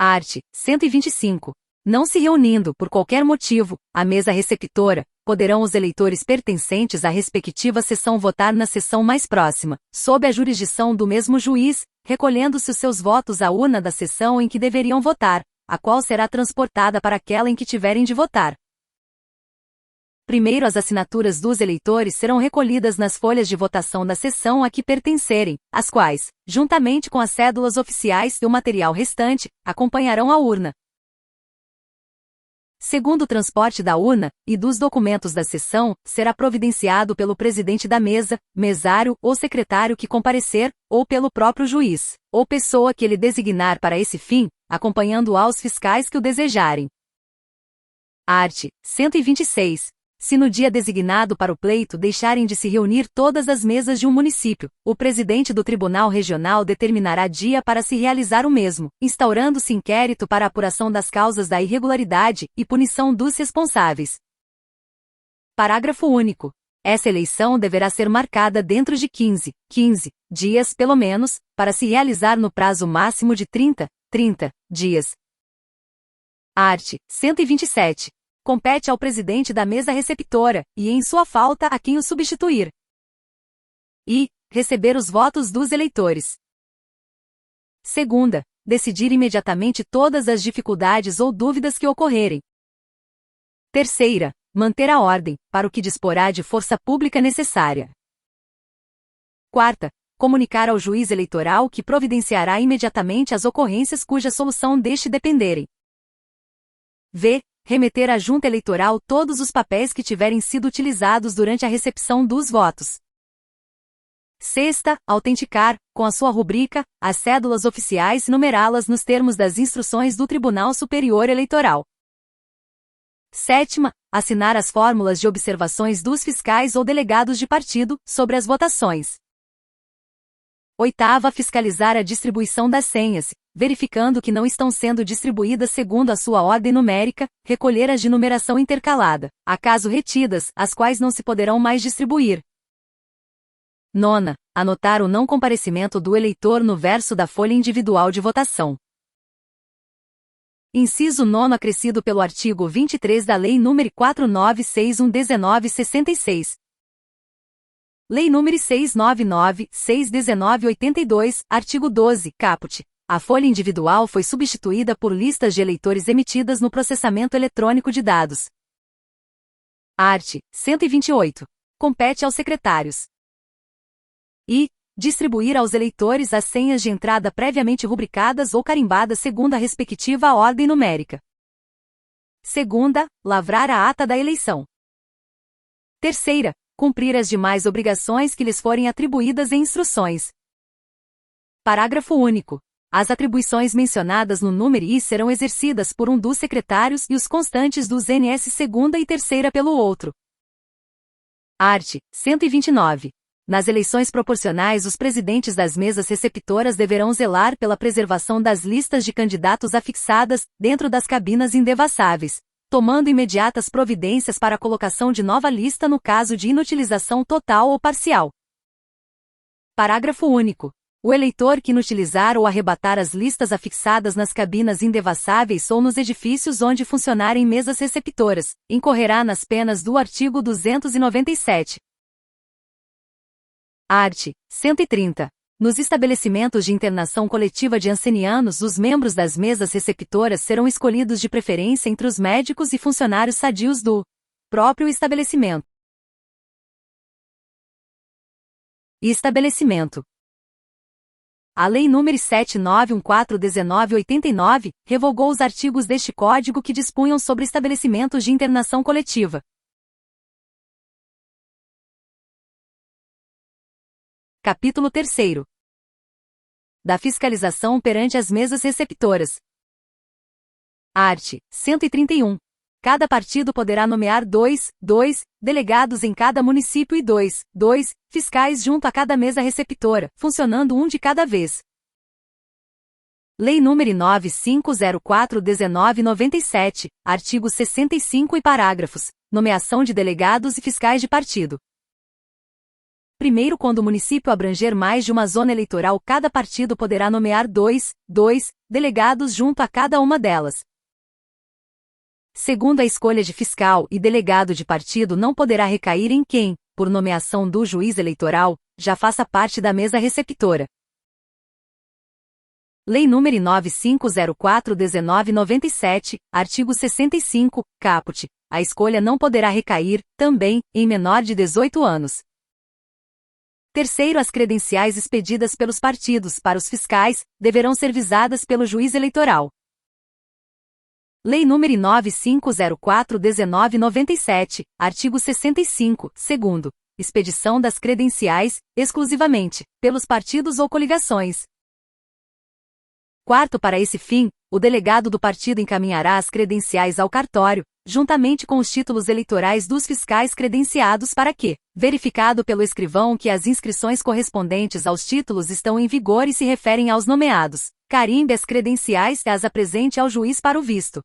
S1: Art. 125. Não se reunindo, por qualquer motivo, a mesa receptora, poderão os eleitores pertencentes à respectiva sessão votar na sessão mais próxima, sob a jurisdição do mesmo juiz, recolhendo-se os seus votos à urna da sessão em que deveriam votar, a qual será transportada para aquela em que tiverem de votar. Primeiro, as assinaturas dos eleitores serão recolhidas nas folhas de votação da sessão a que pertencerem, as quais, juntamente com as cédulas oficiais e o material restante, acompanharão a urna. Segundo, o transporte da urna e dos documentos da sessão será providenciado pelo presidente da mesa, mesário ou secretário que comparecer, ou pelo próprio juiz, ou pessoa que ele designar para esse fim, acompanhando aos fiscais que o desejarem. Art. 126. Se no dia designado para o pleito deixarem de se reunir todas as mesas de um município, o presidente do Tribunal Regional determinará dia para se realizar o mesmo, instaurando-se inquérito para a apuração das causas da irregularidade e punição dos responsáveis. Parágrafo único. Essa eleição deverá ser marcada dentro de 15 dias, pelo menos, para se realizar no prazo máximo de 30 dias. Art. 127. Compete ao presidente da mesa receptora, e em sua falta a quem o substituir. E receber os votos dos eleitores. Segunda, decidir imediatamente todas as dificuldades ou dúvidas que ocorrerem. Terceira, manter a ordem, para o que disporá de força pública necessária. Quarta, comunicar ao juiz eleitoral que providenciará imediatamente as ocorrências cuja solução deste dependerem. V. Remeter à junta eleitoral todos os papéis que tiverem sido utilizados durante a recepção dos votos. Sexta, autenticar, com a sua rubrica, as cédulas oficiais e numerá-las nos termos das instruções do Tribunal Superior Eleitoral. Sétima, assinar as fórmulas de observações dos fiscais ou delegados de partido sobre as votações. Oitava, fiscalizar a distribuição das senhas, verificando que não estão sendo distribuídas segundo a sua ordem numérica, recolher as de numeração intercalada, acaso retidas, as quais não se poderão mais distribuir. Nona, anotar o não comparecimento do eleitor no verso da folha individual de votação. Inciso 9 acrescido pelo artigo 23 da Lei nº 4961/1966. Lei nº 699/6/1982, artigo 12, caput. A folha individual foi substituída por listas de eleitores emitidas no processamento eletrônico de dados. Art. 128. Compete aos secretários. E distribuir aos eleitores as senhas de entrada previamente rubricadas ou carimbadas segundo a respectiva ordem numérica. Segunda, lavrar a ata da eleição. Terceira, cumprir as demais obrigações que lhes forem atribuídas em instruções. Parágrafo único. As atribuições mencionadas no número I serão exercidas por um dos secretários e os constantes dos NS segunda e terceira pelo outro. Art. 129. Nas eleições proporcionais, os presidentes das mesas receptoras deverão zelar pela preservação das listas de candidatos afixadas dentro das cabinas indevassáveis, tomando imediatas providências para a colocação de nova lista no caso de inutilização total ou parcial. Parágrafo único. O eleitor que inutilizar ou arrebatar as listas afixadas nas cabinas indevassáveis ou nos edifícios onde funcionarem mesas receptoras, incorrerá nas penas do artigo 297. Art. 130. Nos estabelecimentos de internação coletiva de ancenianos, os membros das mesas receptoras serão escolhidos de preferência entre os médicos e funcionários sadios do próprio estabelecimento. Estabelecimento. A Lei nº 7914/1989 revogou os artigos deste Código que dispunham sobre estabelecimentos de internação coletiva. Capítulo 3º. Da fiscalização perante as mesas receptoras. Art. 131. Cada partido poderá nomear 2 delegados em cada município e 2 fiscais junto a cada mesa receptora, funcionando um de cada vez. Lei nº 9504/1997, artigo 65 e parágrafos. Nomeação de delegados e fiscais de partido. Primeiro, quando o município abranger mais de uma zona eleitoral, cada partido poderá nomear 2 delegados junto a cada uma delas. Segundo, a escolha de fiscal e delegado de partido não poderá recair em quem, por nomeação do juiz eleitoral, já faça parte da mesa receptora. Lei nº 9504/1997, artigo 65, caput. A escolha não poderá recair, também, em menor de 18 anos. Terceiro, as credenciais expedidas pelos partidos para os fiscais deverão ser visadas pelo juiz eleitoral. Lei nº 9504/1997, artigo 65, segundo. Expedição das credenciais, exclusivamente, pelos partidos ou coligações. Quarto, para esse fim, o delegado do partido encaminhará as credenciais ao cartório, juntamente com os títulos eleitorais dos fiscais credenciados para que, verificado pelo escrivão que as inscrições correspondentes aos títulos estão em vigor e se referem aos nomeados, carimbe as credenciais e as apresente ao juiz para o visto.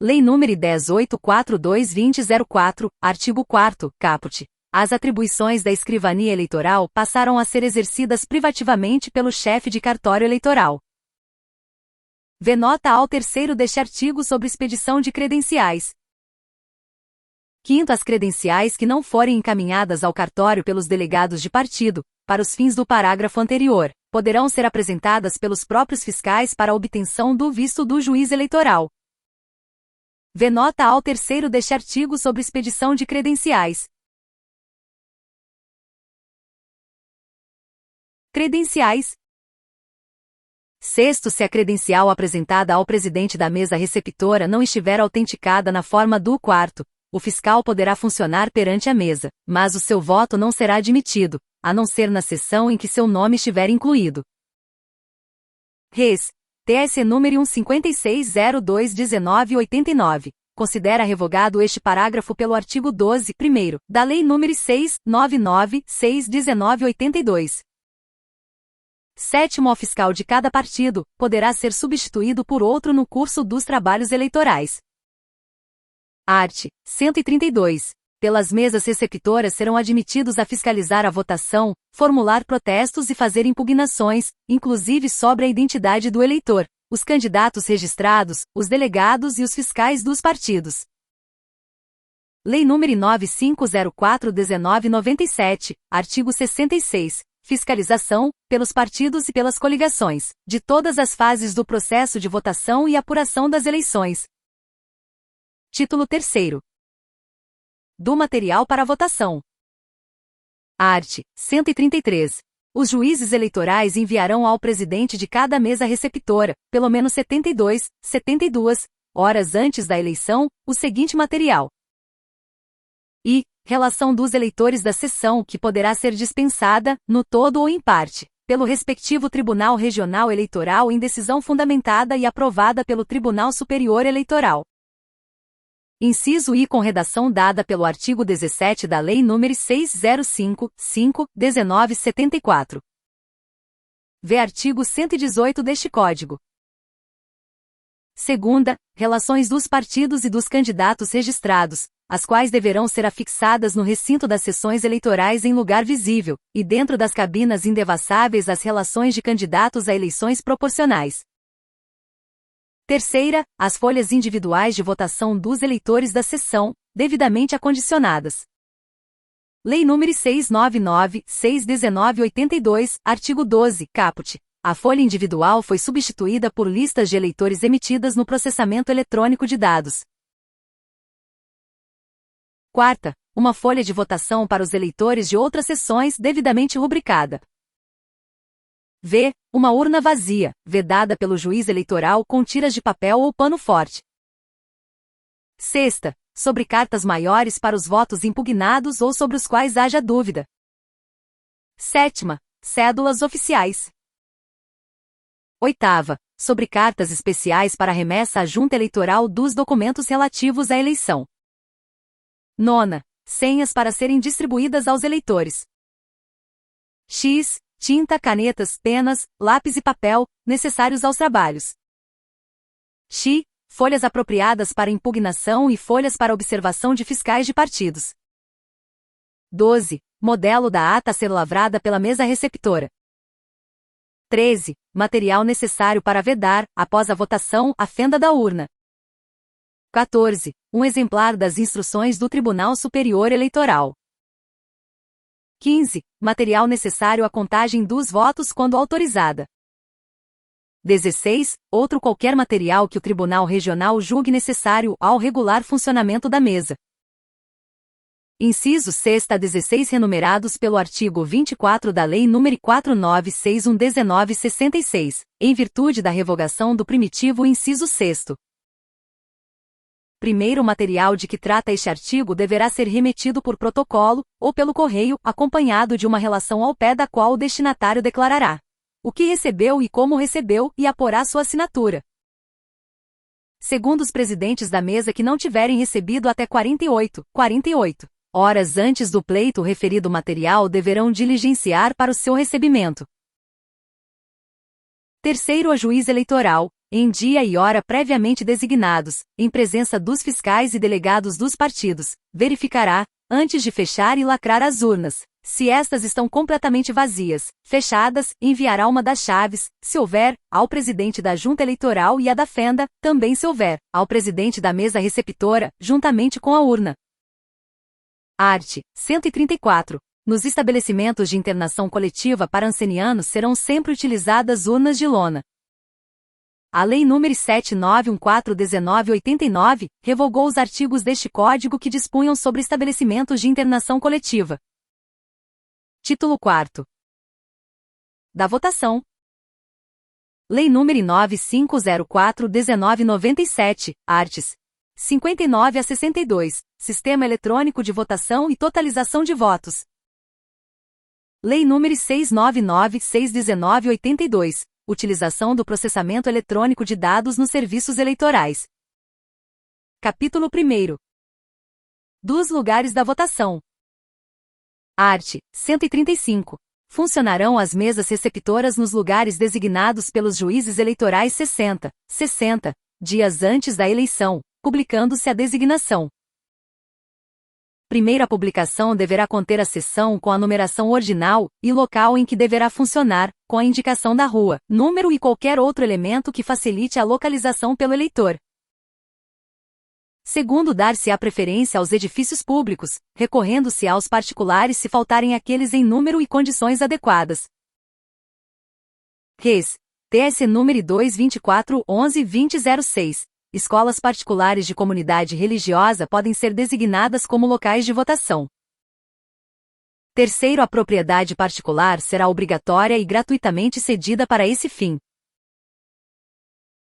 S1: Lei nº 10.842/2004, artigo 4º, caput. As atribuições da escrivania eleitoral passaram a ser exercidas privativamente pelo chefe de cartório eleitoral. Vê nota ao terceiro deste artigo sobre expedição de credenciais. Quinto, as credenciais que não forem encaminhadas ao cartório pelos delegados de partido, para os fins do parágrafo anterior, poderão ser apresentadas pelos próprios fiscais para a obtenção do visto do juiz eleitoral. Vê nota ao terceiro deste artigo sobre expedição de credenciais. Credenciais. Sexto, se a credencial apresentada ao presidente da mesa receptora não estiver autenticada na forma do quarto, o fiscal poderá funcionar perante a mesa, mas o seu voto não será admitido, a não ser na sessão em que seu nome estiver incluído. Res. TSE número 15602/1989. Considera revogado este parágrafo pelo artigo 12, primeiro, da Lei nº 6.996/1982. Sétimo, o fiscal de cada partido poderá ser substituído por outro no curso dos trabalhos eleitorais. Art. 132. Pelas mesas receptoras serão admitidos a fiscalizar a votação, formular protestos e fazer impugnações, inclusive sobre a identidade do eleitor, os candidatos registrados, os delegados e os fiscais dos partidos. Lei nº 9504/1997, artigo 66. Fiscalização, pelos partidos e pelas coligações, de todas as fases do processo de votação e apuração das eleições. Título 3º. Do material para votação. Art. 133. Os juízes eleitorais enviarão ao presidente de cada mesa receptora, pelo menos 72 horas antes da eleição, o seguinte material. I. Relação dos eleitores da sessão que poderá ser dispensada, no todo ou em parte, pelo respectivo Tribunal Regional Eleitoral em decisão fundamentada e aprovada pelo Tribunal Superior Eleitoral. Inciso I, com redação dada pelo artigo 17 da Lei nº 605/1974. Vê artigo 118 deste Código. Segunda, relações dos partidos e dos candidatos registrados, as quais deverão ser afixadas no recinto das sessões eleitorais em lugar visível, e dentro das cabinas indevassáveis as relações de candidatos a eleições proporcionais. Terceira, as folhas individuais de votação dos eleitores da sessão, devidamente acondicionadas. Lei nº 699/1982, artigo 12, caput. A folha individual foi substituída por listas de eleitores emitidas no processamento eletrônico de dados. Quarta, uma folha de votação para os eleitores de outras sessões devidamente rubricada. V. Uma urna vazia, vedada pelo juiz eleitoral com tiras de papel ou pano forte. Sexta, sobre cartas maiores para os votos impugnados ou sobre os quais haja dúvida. Sétima, cédulas oficiais. Oitava, sobre cartas especiais para remessa à junta eleitoral dos documentos relativos à eleição. 9. Senhas para serem distribuídas aos eleitores. X. Tinta, canetas, penas, lápis e papel, necessários aos trabalhos. X. Folhas apropriadas para impugnação e folhas para observação de fiscais de partidos. 12. Modelo da ata a ser lavrada pela mesa receptora. 13. Material necessário para vedar, após a votação, a fenda da urna. 14. Um exemplar das instruções do Tribunal Superior Eleitoral. 15. Material necessário à contagem dos votos quando autorizada. 16. Outro qualquer material que o Tribunal Regional julgue necessário ao regular funcionamento da mesa. Inciso 6 a 16 renumerados pelo artigo 24 da Lei nº 4961/1966, em virtude da revogação do primitivo inciso 6º. Primeiro, o material de que trata este artigo deverá ser remetido por protocolo, ou pelo correio, acompanhado de uma relação ao pé da qual o destinatário declarará o que recebeu e como recebeu e aporá sua assinatura. Segundo, os presidentes da mesa que não tiverem recebido até 48 horas antes do pleito o referido material deverão diligenciar para o seu recebimento. Terceiro, a juiz eleitoral, em dia e hora previamente designados, em presença dos fiscais e delegados dos partidos, verificará, antes de fechar e lacrar as urnas, se estas estão completamente vazias, fechadas, enviará uma das chaves, se houver, ao presidente da junta eleitoral e a da fenda, também se houver, ao presidente da mesa receptora, juntamente com a urna. Art. 134. Nos estabelecimentos de internação coletiva para ancenianos serão sempre utilizadas urnas de lona. A Lei nº 7914/1989 revogou os artigos deste Código que dispunham sobre estabelecimentos de internação coletiva. Título 4. Da votação. Lei nº 9504/1997, arts. 59 a 62, Sistema Eletrônico de Votação e Totalização de Votos. Lei nº 699/61982, Utilização do processamento eletrônico de dados nos serviços eleitorais. Capítulo 1. Dos lugares da votação. Art. 135. Funcionarão as mesas receptoras nos lugares designados pelos juízes eleitorais 60 dias antes da eleição, publicando-se a designação. Primeira publicação deverá conter a seção com a numeração ordinal e local em que deverá funcionar, com a indicação da rua, número e qualquer outro elemento que facilite a localização pelo eleitor. Segundo, dar-se-á preferência aos edifícios públicos, recorrendo-se aos particulares se faltarem aqueles em número e condições adequadas. Res. TS número 22411-2006. Escolas particulares de comunidade religiosa podem ser designadas como locais de votação. Terceiro, a propriedade particular será obrigatória e gratuitamente cedida para esse fim.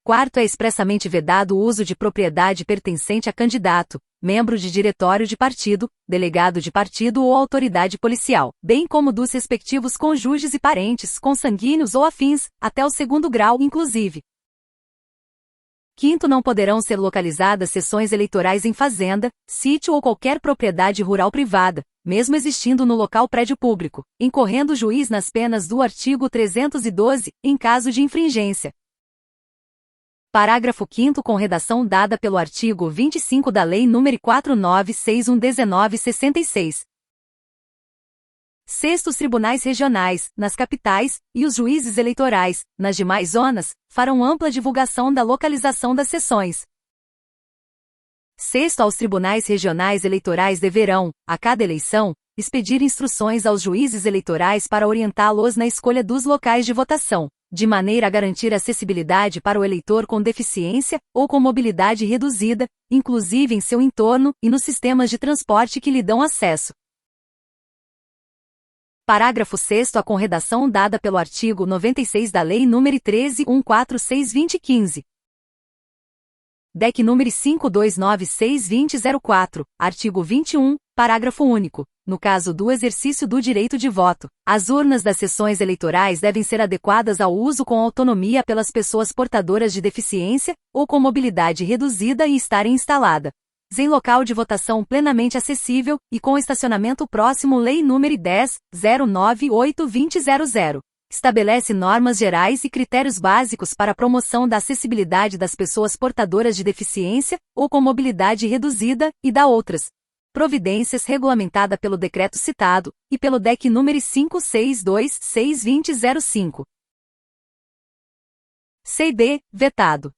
S1: Quarto, é expressamente vedado o uso de propriedade pertencente a candidato, membro de diretório de partido, delegado de partido ou autoridade policial, bem como dos respectivos cônjuges e parentes, consanguíneos ou afins, até o 2º grau inclusive. Quinto, não poderão ser localizadas sessões eleitorais em fazenda, sítio ou qualquer propriedade rural privada, mesmo existindo no local prédio público, incorrendo o juiz nas penas do artigo 312, em caso de infringência. Parágrafo 5º com redação dada pelo artigo 25 da Lei nº 4961/1966. Sexto, os tribunais regionais, nas capitais, e os juízes eleitorais, nas demais zonas, farão ampla divulgação da localização das sessões. Sexto, aos tribunais regionais eleitorais deverão, a cada eleição, expedir instruções aos juízes eleitorais para orientá-los na escolha dos locais de votação, de maneira a garantir acessibilidade para o eleitor com deficiência ou com mobilidade reduzida, inclusive em seu entorno e nos sistemas de transporte que lhe dão acesso. Parágrafo 6º a com redação dada pelo artigo 96 da Lei nº 13.146/2015. DEC nº 5296/2004, artigo 21, parágrafo único. no caso do exercício do direito de voto. As urnas das sessões eleitorais devem ser adequadas ao uso com autonomia pelas pessoas portadoras de deficiência ou com mobilidade reduzida e estarem instaladas em local de votação plenamente acessível e com estacionamento próximo. Lei nº 10.098/2000. Estabelece normas gerais e critérios básicos para a promoção da acessibilidade das pessoas portadoras de deficiência ou com mobilidade reduzida e da outras providências regulamentada pelo decreto citado e pelo DEC nº 562/6/2005. CB, vetado.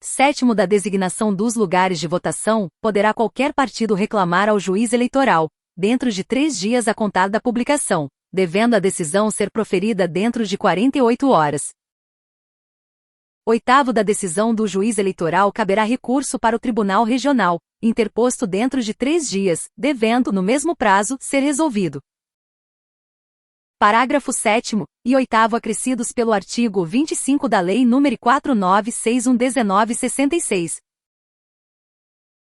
S1: 7º da designação dos lugares de votação, poderá qualquer partido reclamar ao juiz eleitoral, dentro de 3 dias a contar da publicação, devendo a decisão ser proferida dentro de 48 horas. 8º da decisão do juiz eleitoral caberá recurso para o Tribunal Regional, interposto dentro de 3 dias, devendo, no mesmo prazo, ser resolvido. Parágrafo 7º e 8º acrescidos pelo artigo 25 da Lei nº 4961/1966.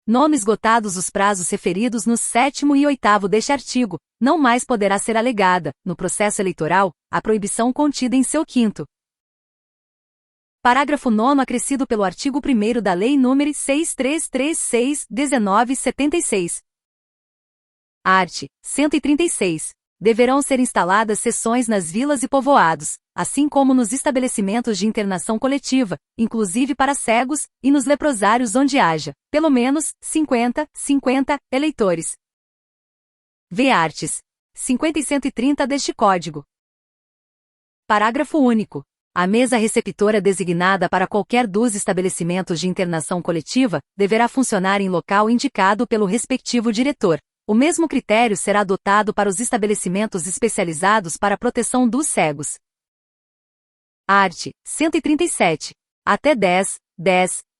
S1: Nome esgotados os prazos referidos nos 7º e 8º deste artigo, não mais poderá ser alegada, no processo eleitoral, a proibição contida em seu 5º. Parágrafo 9º acrescido pelo artigo 1º da Lei nº 6336/1976. Art. 136. Deverão ser instaladas seções nas vilas e povoados, assim como nos estabelecimentos de internação coletiva, inclusive para cegos, e nos leprosários onde haja, pelo menos, 50 eleitores. V. Artes. 50 e 130 deste Código. Parágrafo único. A mesa receptora designada para qualquer dos estabelecimentos de internação coletiva deverá funcionar em local indicado pelo respectivo diretor. O mesmo critério será adotado para os estabelecimentos especializados para a proteção dos cegos. Art. 137. Até 10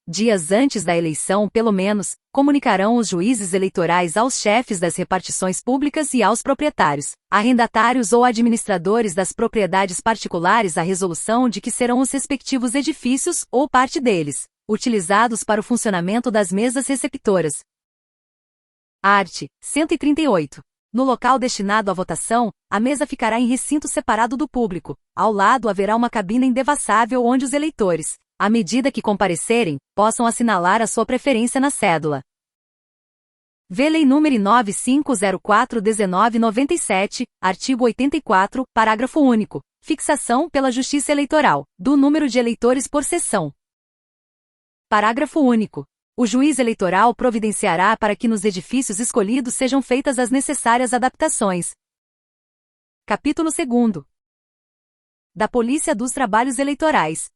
S1: dias antes da eleição, pelo menos, comunicarão os juízes eleitorais aos chefes das repartições públicas e aos proprietários, arrendatários ou administradores das propriedades particulares a resolução de que serão os respectivos edifícios, ou parte deles, utilizados para o funcionamento das mesas receptoras. Art. 138. No local destinado à votação, a mesa ficará em recinto separado do público. Ao lado haverá uma cabina indevassável onde os eleitores, à medida que comparecerem, possam assinalar a sua preferência na cédula. V. Lei nº 9504/1997, artigo 84, parágrafo único. Fixação pela Justiça Eleitoral, do número de eleitores por sessão. Parágrafo único. O juiz eleitoral providenciará para que nos edifícios escolhidos sejam feitas as necessárias adaptações. Capítulo 2º. Da Polícia dos Trabalhos Eleitorais.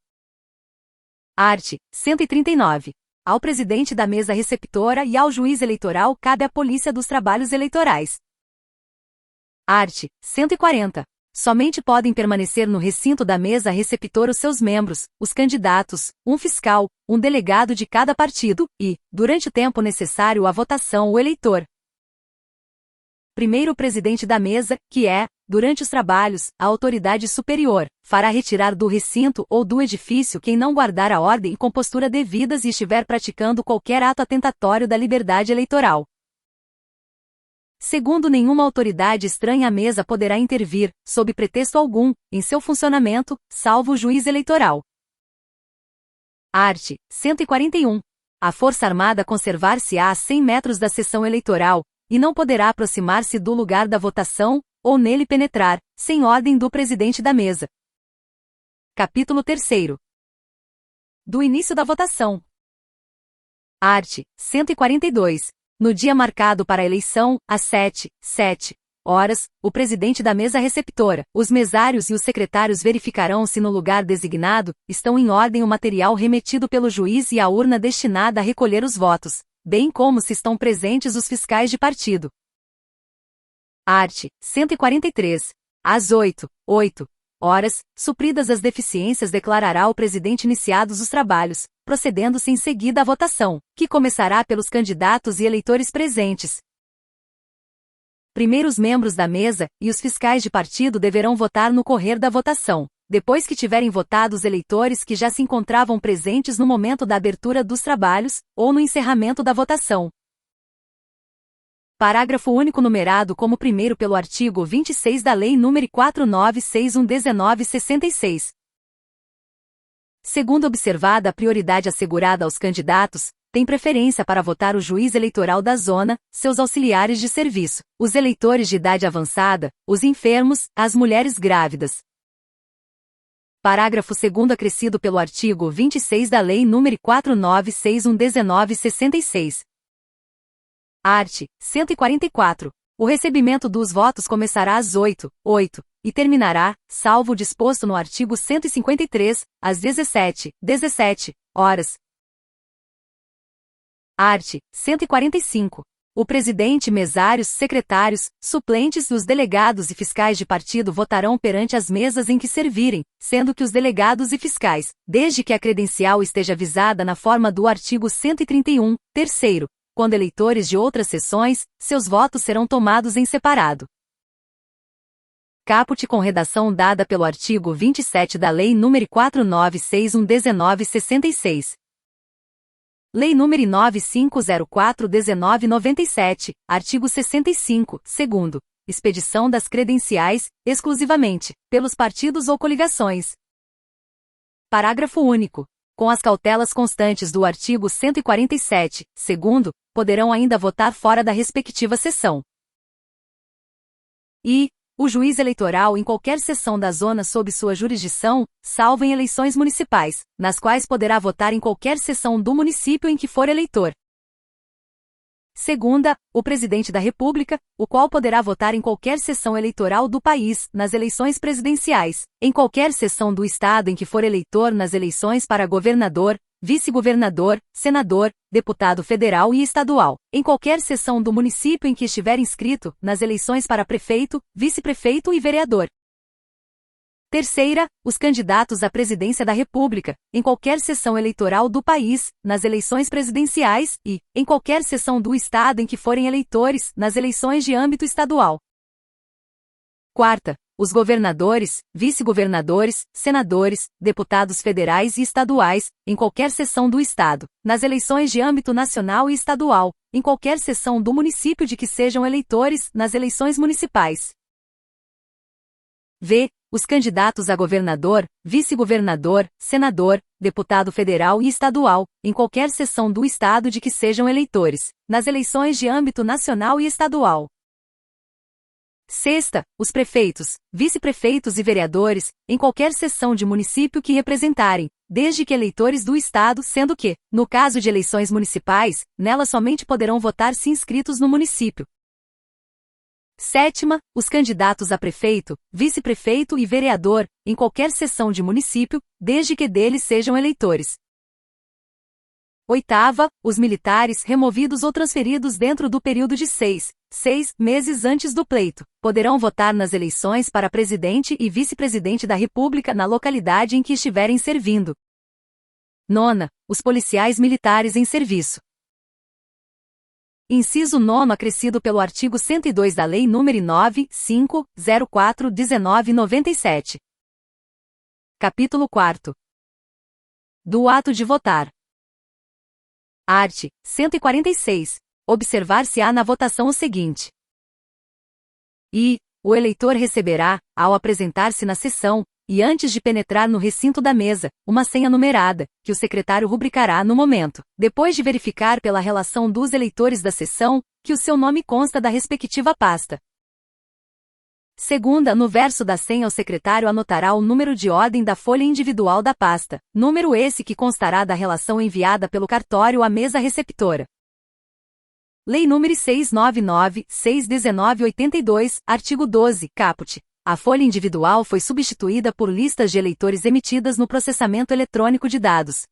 S1: Art. 139. Ao presidente da mesa receptora e ao juiz eleitoral cabe a Polícia dos Trabalhos Eleitorais. Art. 140. Somente podem permanecer no recinto da mesa receptora os seus membros, os candidatos, um fiscal, um delegado de cada partido, e, durante o tempo necessário à votação, o eleitor. Primeiro o presidente da mesa, que é, durante os trabalhos, a autoridade superior, fará retirar do recinto ou do edifício quem não guardar a ordem e compostura devidas e estiver praticando qualquer ato atentatório da liberdade eleitoral. Segundo, nenhuma autoridade estranha à mesa poderá intervir, sob pretexto algum, em seu funcionamento, salvo o juiz eleitoral. Art. 141. A Força Armada conservar-se-á a 100 metros da sessão eleitoral, e não poderá aproximar-se do lugar da votação, ou nele penetrar, sem ordem do presidente da mesa. Capítulo 3º. Do início da votação. Art. 142. No dia marcado para a eleição, às 7 horas, o presidente da mesa receptora, os mesários e os secretários verificarão se no lugar designado, estão em ordem o material remetido pelo juiz e a urna destinada a recolher os votos, bem como se estão presentes os fiscais de partido. Art. 143. Às 8 horas, supridas as deficiências, declarará o presidente iniciados os trabalhos, procedendo-se em seguida à votação, que começará pelos candidatos e eleitores presentes. Primeiro os membros da mesa e os fiscais de partido deverão votar no correr da votação, depois que tiverem votado os eleitores que já se encontravam presentes no momento da abertura dos trabalhos, ou no encerramento da votação. Parágrafo único numerado como primeiro pelo artigo 26 da Lei nº 4961/1966. Segundo observada a prioridade assegurada aos candidatos, tem preferência para votar o juiz eleitoral da zona, seus auxiliares de serviço, os eleitores de idade avançada, os enfermos, as mulheres grávidas. Parágrafo 2º acrescido pelo artigo 26 da Lei nº 4961/1966. Art. 144. O recebimento dos votos começará às 8h e terminará, salvo o disposto no artigo 153, às 17h horas. Art. 145. O presidente, mesários, secretários, suplentes e os delegados e fiscais de partido votarão perante as mesas em que servirem, sendo que os delegados e fiscais, desde que a credencial esteja visada na forma do artigo 131, terceiro, quando eleitores de outras seções, seus votos serão tomados em separado. Caput com redação dada pelo artigo 27 da Lei nº 4961/1966. Lei nº 9504/1997, artigo 65, segundo. Expedição das credenciais, exclusivamente, pelos partidos ou coligações. Parágrafo único. Com as cautelas constantes do artigo 147, segundo, poderão ainda votar fora da respectiva sessão. E o juiz eleitoral em qualquer seção da zona sob sua jurisdição, salvo em eleições municipais, nas quais poderá votar em qualquer seção do município em que for eleitor. Segunda, o presidente da República, o qual poderá votar em qualquer seção eleitoral do país, nas eleições presidenciais, em qualquer seção do estado em que for eleitor nas eleições para governador, vice-governador, senador, deputado federal e estadual, em qualquer seção do município em que estiver inscrito, nas eleições para prefeito, vice-prefeito e vereador. Terceira, os candidatos à presidência da República, em qualquer seção eleitoral do país, nas eleições presidenciais e, em qualquer seção do estado em que forem eleitores, nas eleições de âmbito estadual. Quarta, os governadores, vice-governadores, senadores, deputados federais e estaduais, em qualquer seção do estado, nas eleições de âmbito nacional e estadual, em qualquer seção do município de que sejam eleitores, nas eleições municipais. V. Os candidatos a governador, vice-governador, senador, deputado federal e estadual, em qualquer seção do estado de que sejam eleitores, nas eleições de âmbito nacional e estadual. Sexta, os prefeitos, vice-prefeitos e vereadores, em qualquer seção de município que representarem, desde que eleitores do estado, sendo que, no caso de eleições municipais, nelas somente poderão votar se inscritos no município. Sétima, os candidatos a prefeito, vice-prefeito e vereador, em qualquer seção de município, desde que deles sejam eleitores. Oitava, os militares removidos ou transferidos dentro do período de 6 meses antes do pleito, poderão votar nas eleições para presidente e vice-presidente da República na localidade em que estiverem servindo. Nona, os policiais militares em serviço. Inciso 9 acrescido pelo artigo 102 da Lei nº 9.504/1997. Capítulo 4. Do ato de votar. Art. 146. Observar-se-á na votação o seguinte. E o eleitor receberá, ao apresentar-se na sessão, e antes de penetrar no recinto da mesa, uma senha numerada, que o secretário rubricará no momento, depois de verificar pela relação dos eleitores da sessão, que o seu nome consta da respectiva pasta. Segunda, no verso da senha o secretário anotará o número de ordem da folha individual da pasta, número esse que constará da relação enviada pelo cartório à mesa receptora. Lei nº 699/61982, artigo 12, caput. A folha individual foi substituída por listas de eleitores emitidas no processamento eletrônico de dados.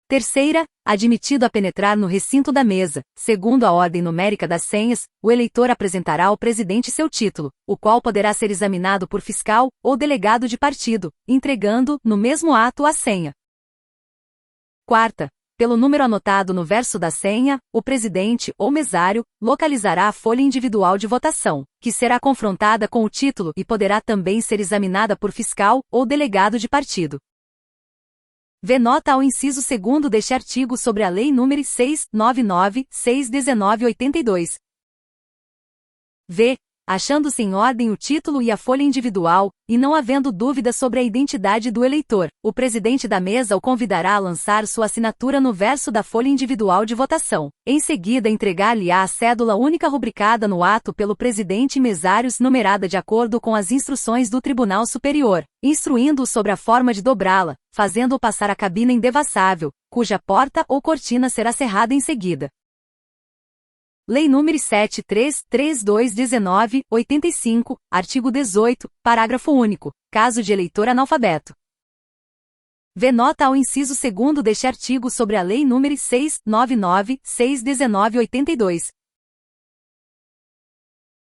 S1: Terceira, admitido a penetrar no recinto da mesa, segundo a ordem numérica das senhas, o eleitor apresentará ao presidente seu título, o qual poderá ser examinado por fiscal ou delegado de partido, entregando, no mesmo ato, a senha. Quarta, pelo número anotado no verso da senha, o presidente ou mesário localizará a folha individual de votação, que será confrontada com o título e poderá também ser examinada por fiscal ou delegado de partido. Vê nota ao inciso 2º deste artigo sobre a Lei nº 699/619/82. V. Achando-se em ordem o título e a folha individual, e não havendo dúvida sobre a identidade do eleitor, o presidente da mesa o convidará a lançar sua assinatura no verso da folha individual de votação. Em seguida, entregar-lhe-á a cédula única rubricada no ato pelo presidente e mesários, numerada de acordo com as instruções do Tribunal Superior, instruindo-o sobre a forma de dobrá-la, fazendo-o passar a cabina indevassável, cuja porta ou cortina será cerrada em seguida. Lei nº 7332/1985, artigo 18, parágrafo único, caso de eleitor analfabeto. Vê nota ao inciso 2º deste artigo sobre a Lei nº 699/619/82.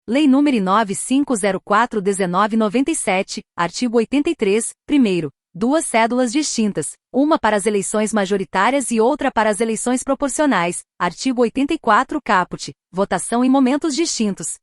S1: Lei nº 9504/1997, artigo 83, primeiro. Duas cédulas distintas, uma para as eleições majoritárias e outra para as eleições proporcionais, artigo 84 caput, votação em momentos distintos.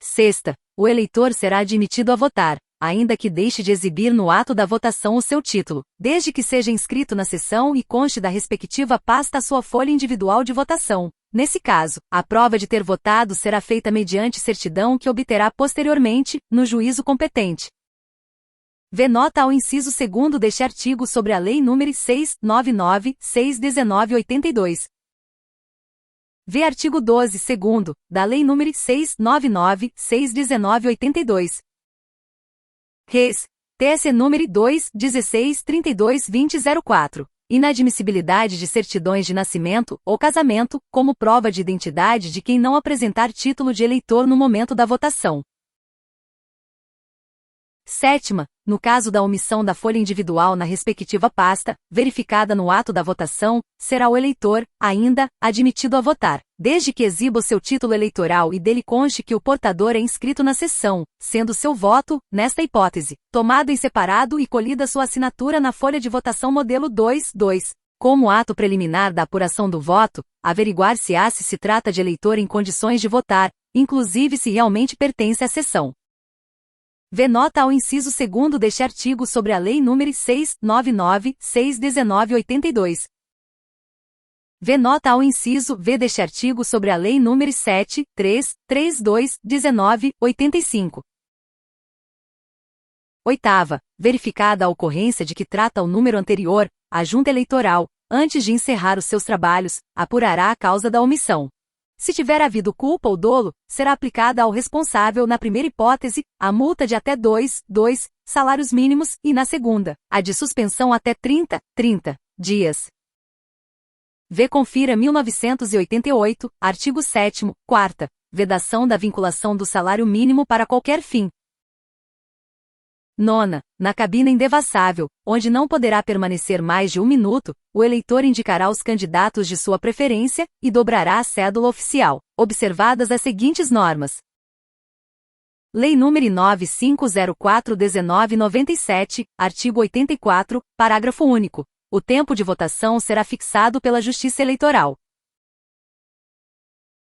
S1: Sexta, o eleitor será admitido a votar, ainda que deixe de exibir no ato da votação o seu título, desde que seja inscrito na seção e conste da respectiva pasta a sua folha individual de votação. Nesse caso, a prova de ter votado será feita mediante certidão que obterá posteriormente, no juízo competente. Vê nota ao inciso 2º deste artigo sobre a Lei nº 699/619/82. Vê artigo 12 segundo, da Lei nº 699/619/82. Res. TS número 2-1632-2004. Inadmissibilidade de certidões de nascimento ou casamento, como prova de identidade de quem não apresentar título de eleitor no momento da votação. Sétima, no caso da omissão da folha individual na respectiva pasta, verificada no ato da votação, será o eleitor, ainda, admitido a votar, desde que exiba o seu título eleitoral e dele conste que o portador é inscrito na seção, sendo seu voto, nesta hipótese, tomado em separado e colhida sua assinatura na folha de votação modelo 2.2. Como ato preliminar da apuração do voto, averiguar-se-á se se trata de eleitor em condições de votar, inclusive se realmente pertence à seção. Vê nota ao inciso 2º deste artigo sobre a Lei nº 699/619/82. Vê nota ao inciso V deste artigo sobre a Lei nº 7332/1985. Oitava, verificada a ocorrência de que trata o número anterior, a Junta Eleitoral, antes de encerrar os seus trabalhos, apurará a causa da omissão. Se tiver havido culpa ou dolo, será aplicada ao responsável na primeira hipótese, a multa de até 2 salários mínimos e na segunda, a de suspensão até 30 dias. V. Confira 1988, artigo 7º, 4ª, vedação da vinculação do salário mínimo para qualquer fim. Nona, na cabina indevassável, onde não poderá permanecer mais de 1 minuto, o eleitor indicará os candidatos de sua preferência e dobrará a cédula oficial, observadas as seguintes normas. Lei nº 9504/1997, artigo 84, parágrafo único. O tempo de votação será fixado pela Justiça Eleitoral.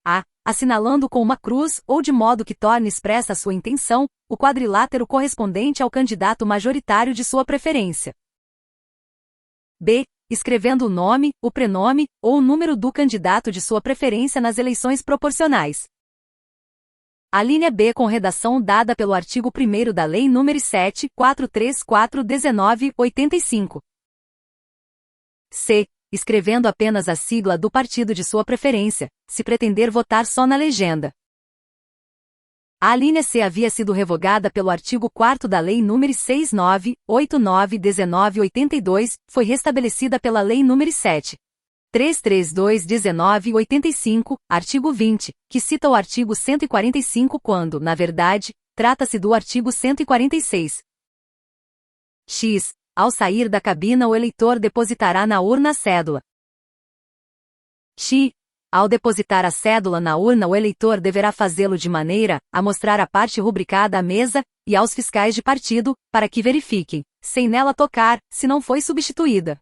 S1: A. Assinalando com uma cruz ou de modo que torne expressa a sua intenção, o quadrilátero correspondente ao candidato majoritário de sua preferência. B. Escrevendo o nome, o prenome, ou o número do candidato de sua preferência nas eleições proporcionais. A linha B com redação dada pelo artigo 1º da Lei nº 7434/1985. C. Escrevendo apenas a sigla do partido de sua preferência, se pretender votar só na legenda. A linha C havia sido revogada pelo artigo 4º da Lei nº 6989/1982, foi restabelecida pela Lei nº 7332/1985, artigo 20, que cita o artigo 145 quando, na verdade, trata-se do artigo 146. X. Ao sair da cabina o eleitor depositará na urna a cédula. X. Ao depositar a cédula na urna o eleitor deverá fazê-lo de maneira a mostrar a parte rubricada à mesa e aos fiscais de partido, para que verifiquem, sem nela tocar, se não foi substituída.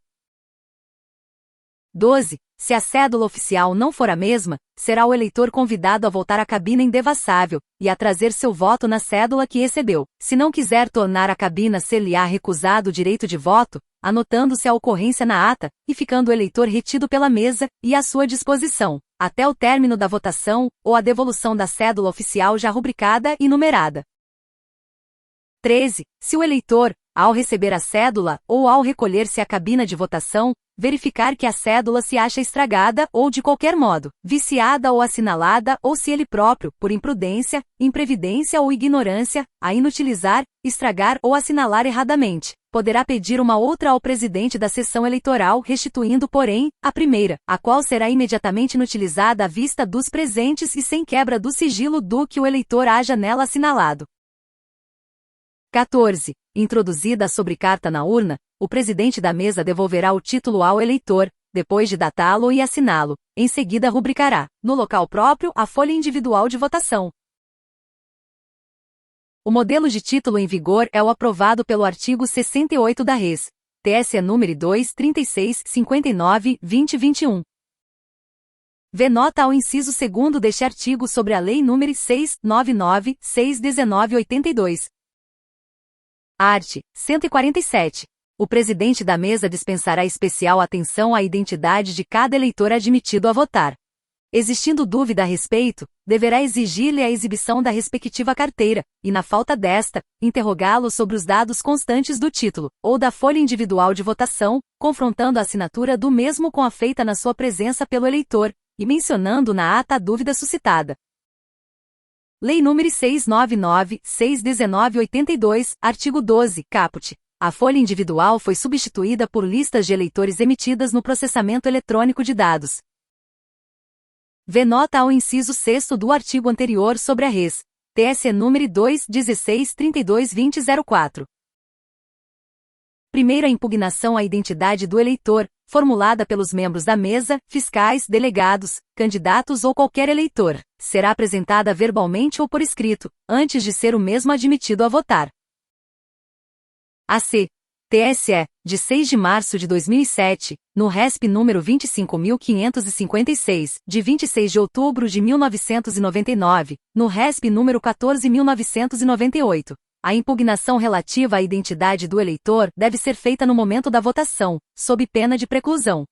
S1: 12. Se a cédula oficial não for a mesma, será o eleitor convidado a voltar à cabina indevassável e a trazer seu voto na cédula que recebeu. Se não quiser tornar a cabina, ser-lhe-á recusado o direito de voto, anotando-se a ocorrência na ata, e ficando o eleitor retido pela mesa e à sua disposição, até o término da votação, ou a devolução da cédula oficial já rubricada e numerada. 13. Se o eleitor, ao receber a cédula, ou ao recolher-se à cabina de votação, verificar que a cédula se acha estragada ou de qualquer modo, viciada ou assinalada, ou se ele próprio, por imprudência, imprevidência ou ignorância, a inutilizar, estragar ou assinalar erradamente, poderá pedir uma outra ao presidente da sessão eleitoral, restituindo, porém, a primeira, a qual será imediatamente inutilizada à vista dos presentes e sem quebra do sigilo do que o eleitor haja nela assinalado. 14. Introduzida a sobrecarta na urna, o presidente da mesa devolverá o título ao eleitor, depois de datá-lo e assiná-lo. Em seguida rubricará, no local próprio, a folha individual de votação. O modelo de título em vigor é o aprovado pelo artigo 68 da Res. TSE número 2.36.59.2021. Vê nota ao inciso 2º deste artigo sobre a Lei nº 699/61982. Art. 147. O presidente da mesa dispensará especial atenção à identidade de cada eleitor admitido a votar. Existindo dúvida a respeito, deverá exigir-lhe a exibição da respectiva carteira, e na falta desta, interrogá-lo sobre os dados constantes do título, ou da folha individual de votação, confrontando a assinatura do mesmo com a feita na sua presença pelo eleitor, e mencionando na ata a dúvida suscitada. Lei nº 699/61982, artigo 12, caput. A folha individual foi substituída por listas de eleitores emitidas no processamento eletrônico de dados. Vê nota ao inciso 6º do artigo anterior sobre a Res. TSE número 2.1632/2004. Primeiro, a impugnação à identidade do eleitor, formulada pelos membros da mesa, fiscais, delegados, candidatos ou qualquer eleitor, será apresentada verbalmente ou por escrito, antes de ser o mesmo admitido a votar. AC. TSE, de 6 de março de 2007, no RESP número 25.556, de 26 de outubro de 1999, no RESP número 14.998. A impugnação relativa à identidade do eleitor deve ser feita no momento da votação, sob pena de preclusão.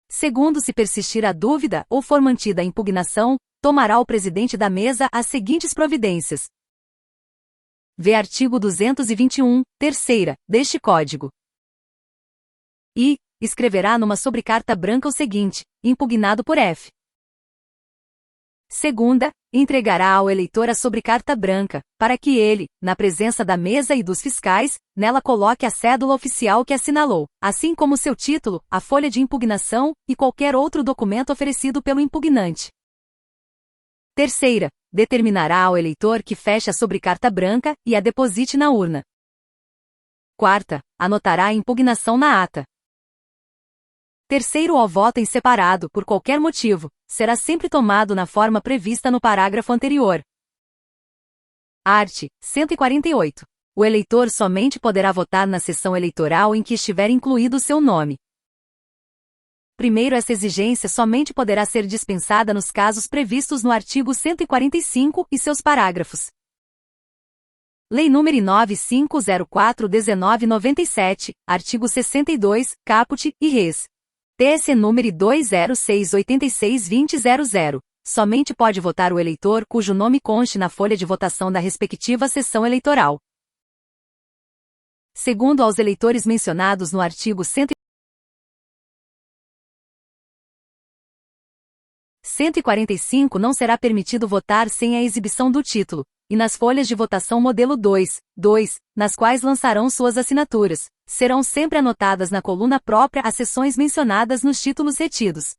S1: Segundo, se persistir a dúvida ou for mantida a impugnação, tomará o presidente da mesa as seguintes providências. Vê artigo 221, terceira, deste Código. E, escreverá numa sobrecarta branca o seguinte, impugnado por F. Segunda, entregará ao eleitor a sobrecarta branca, para que ele, na presença da mesa e dos fiscais, nela coloque a cédula oficial que assinalou, assim como seu título, a folha de impugnação, e qualquer outro documento oferecido pelo impugnante. Terceira, determinará ao eleitor que feche a sobrecarta branca e a deposite na urna. Quarta, anotará a impugnação na ata. Terceiro, ao voto em separado, por qualquer motivo, será sempre tomado na forma prevista no parágrafo anterior. Art. 148. O eleitor somente poderá votar na sessão eleitoral em que estiver incluído seu nome. Primeiro, essa exigência somente poderá ser dispensada nos casos previstos no artigo 145 e seus parágrafos. Lei nº 9504/1997, artigo 62, caput, e res. TSE número 20686-2000. Somente pode votar o eleitor cujo nome conste na folha de votação da respectiva sessão eleitoral. Segundo, aos eleitores mencionados no artigo 145 não será permitido votar sem a exibição do título, e nas folhas de votação modelo 2, nas quais lançarão suas assinaturas, serão sempre anotadas na coluna própria as seções mencionadas nos títulos retidos.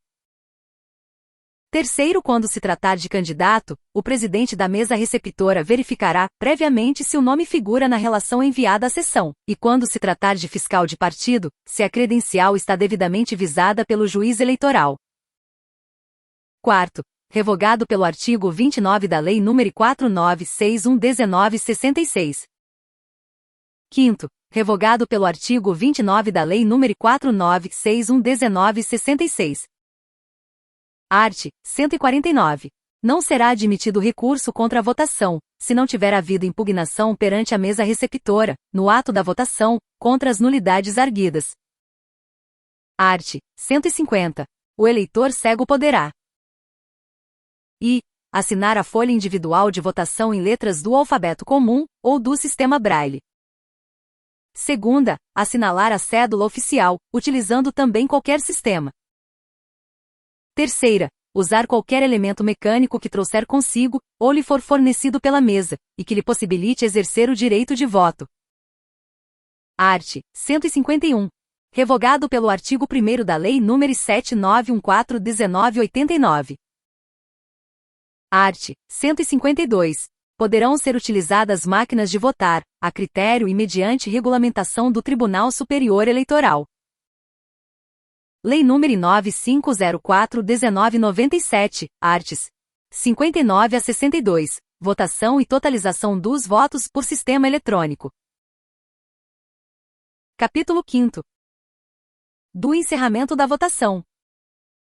S1: Terceiro, quando se tratar de candidato, o presidente da mesa receptora verificará, previamente, se o nome figura na relação enviada à sessão, e quando se tratar de fiscal de partido, se a credencial está devidamente visada pelo juiz eleitoral. Quarto, revogado pelo artigo 29 da Lei nº 4961/1966. Quinto, revogado pelo artigo 29 da Lei nº 4961/1966. Art. 149. Não será admitido recurso contra a votação, se não tiver havido impugnação perante a mesa receptora, no ato da votação, contra as nulidades arguidas. Art. 150. O eleitor cego poderá: I. Assinar a folha individual de votação em letras do alfabeto comum, ou do sistema Braille. Segunda, assinalar a cédula oficial, utilizando também qualquer sistema. Terceira, usar qualquer elemento mecânico que trouxer consigo, ou lhe for fornecido pela mesa, e que lhe possibilite exercer o direito de voto. Art. 151. Revogado pelo artigo 1º da Lei nº 7914/1989. Art. 152. Poderão ser utilizadas máquinas de votar, a critério e mediante regulamentação do Tribunal Superior Eleitoral. Lei nº 9504/1997, arts. 59 a 62. Votação e totalização dos votos por sistema eletrônico. Capítulo 5º. Do encerramento da votação.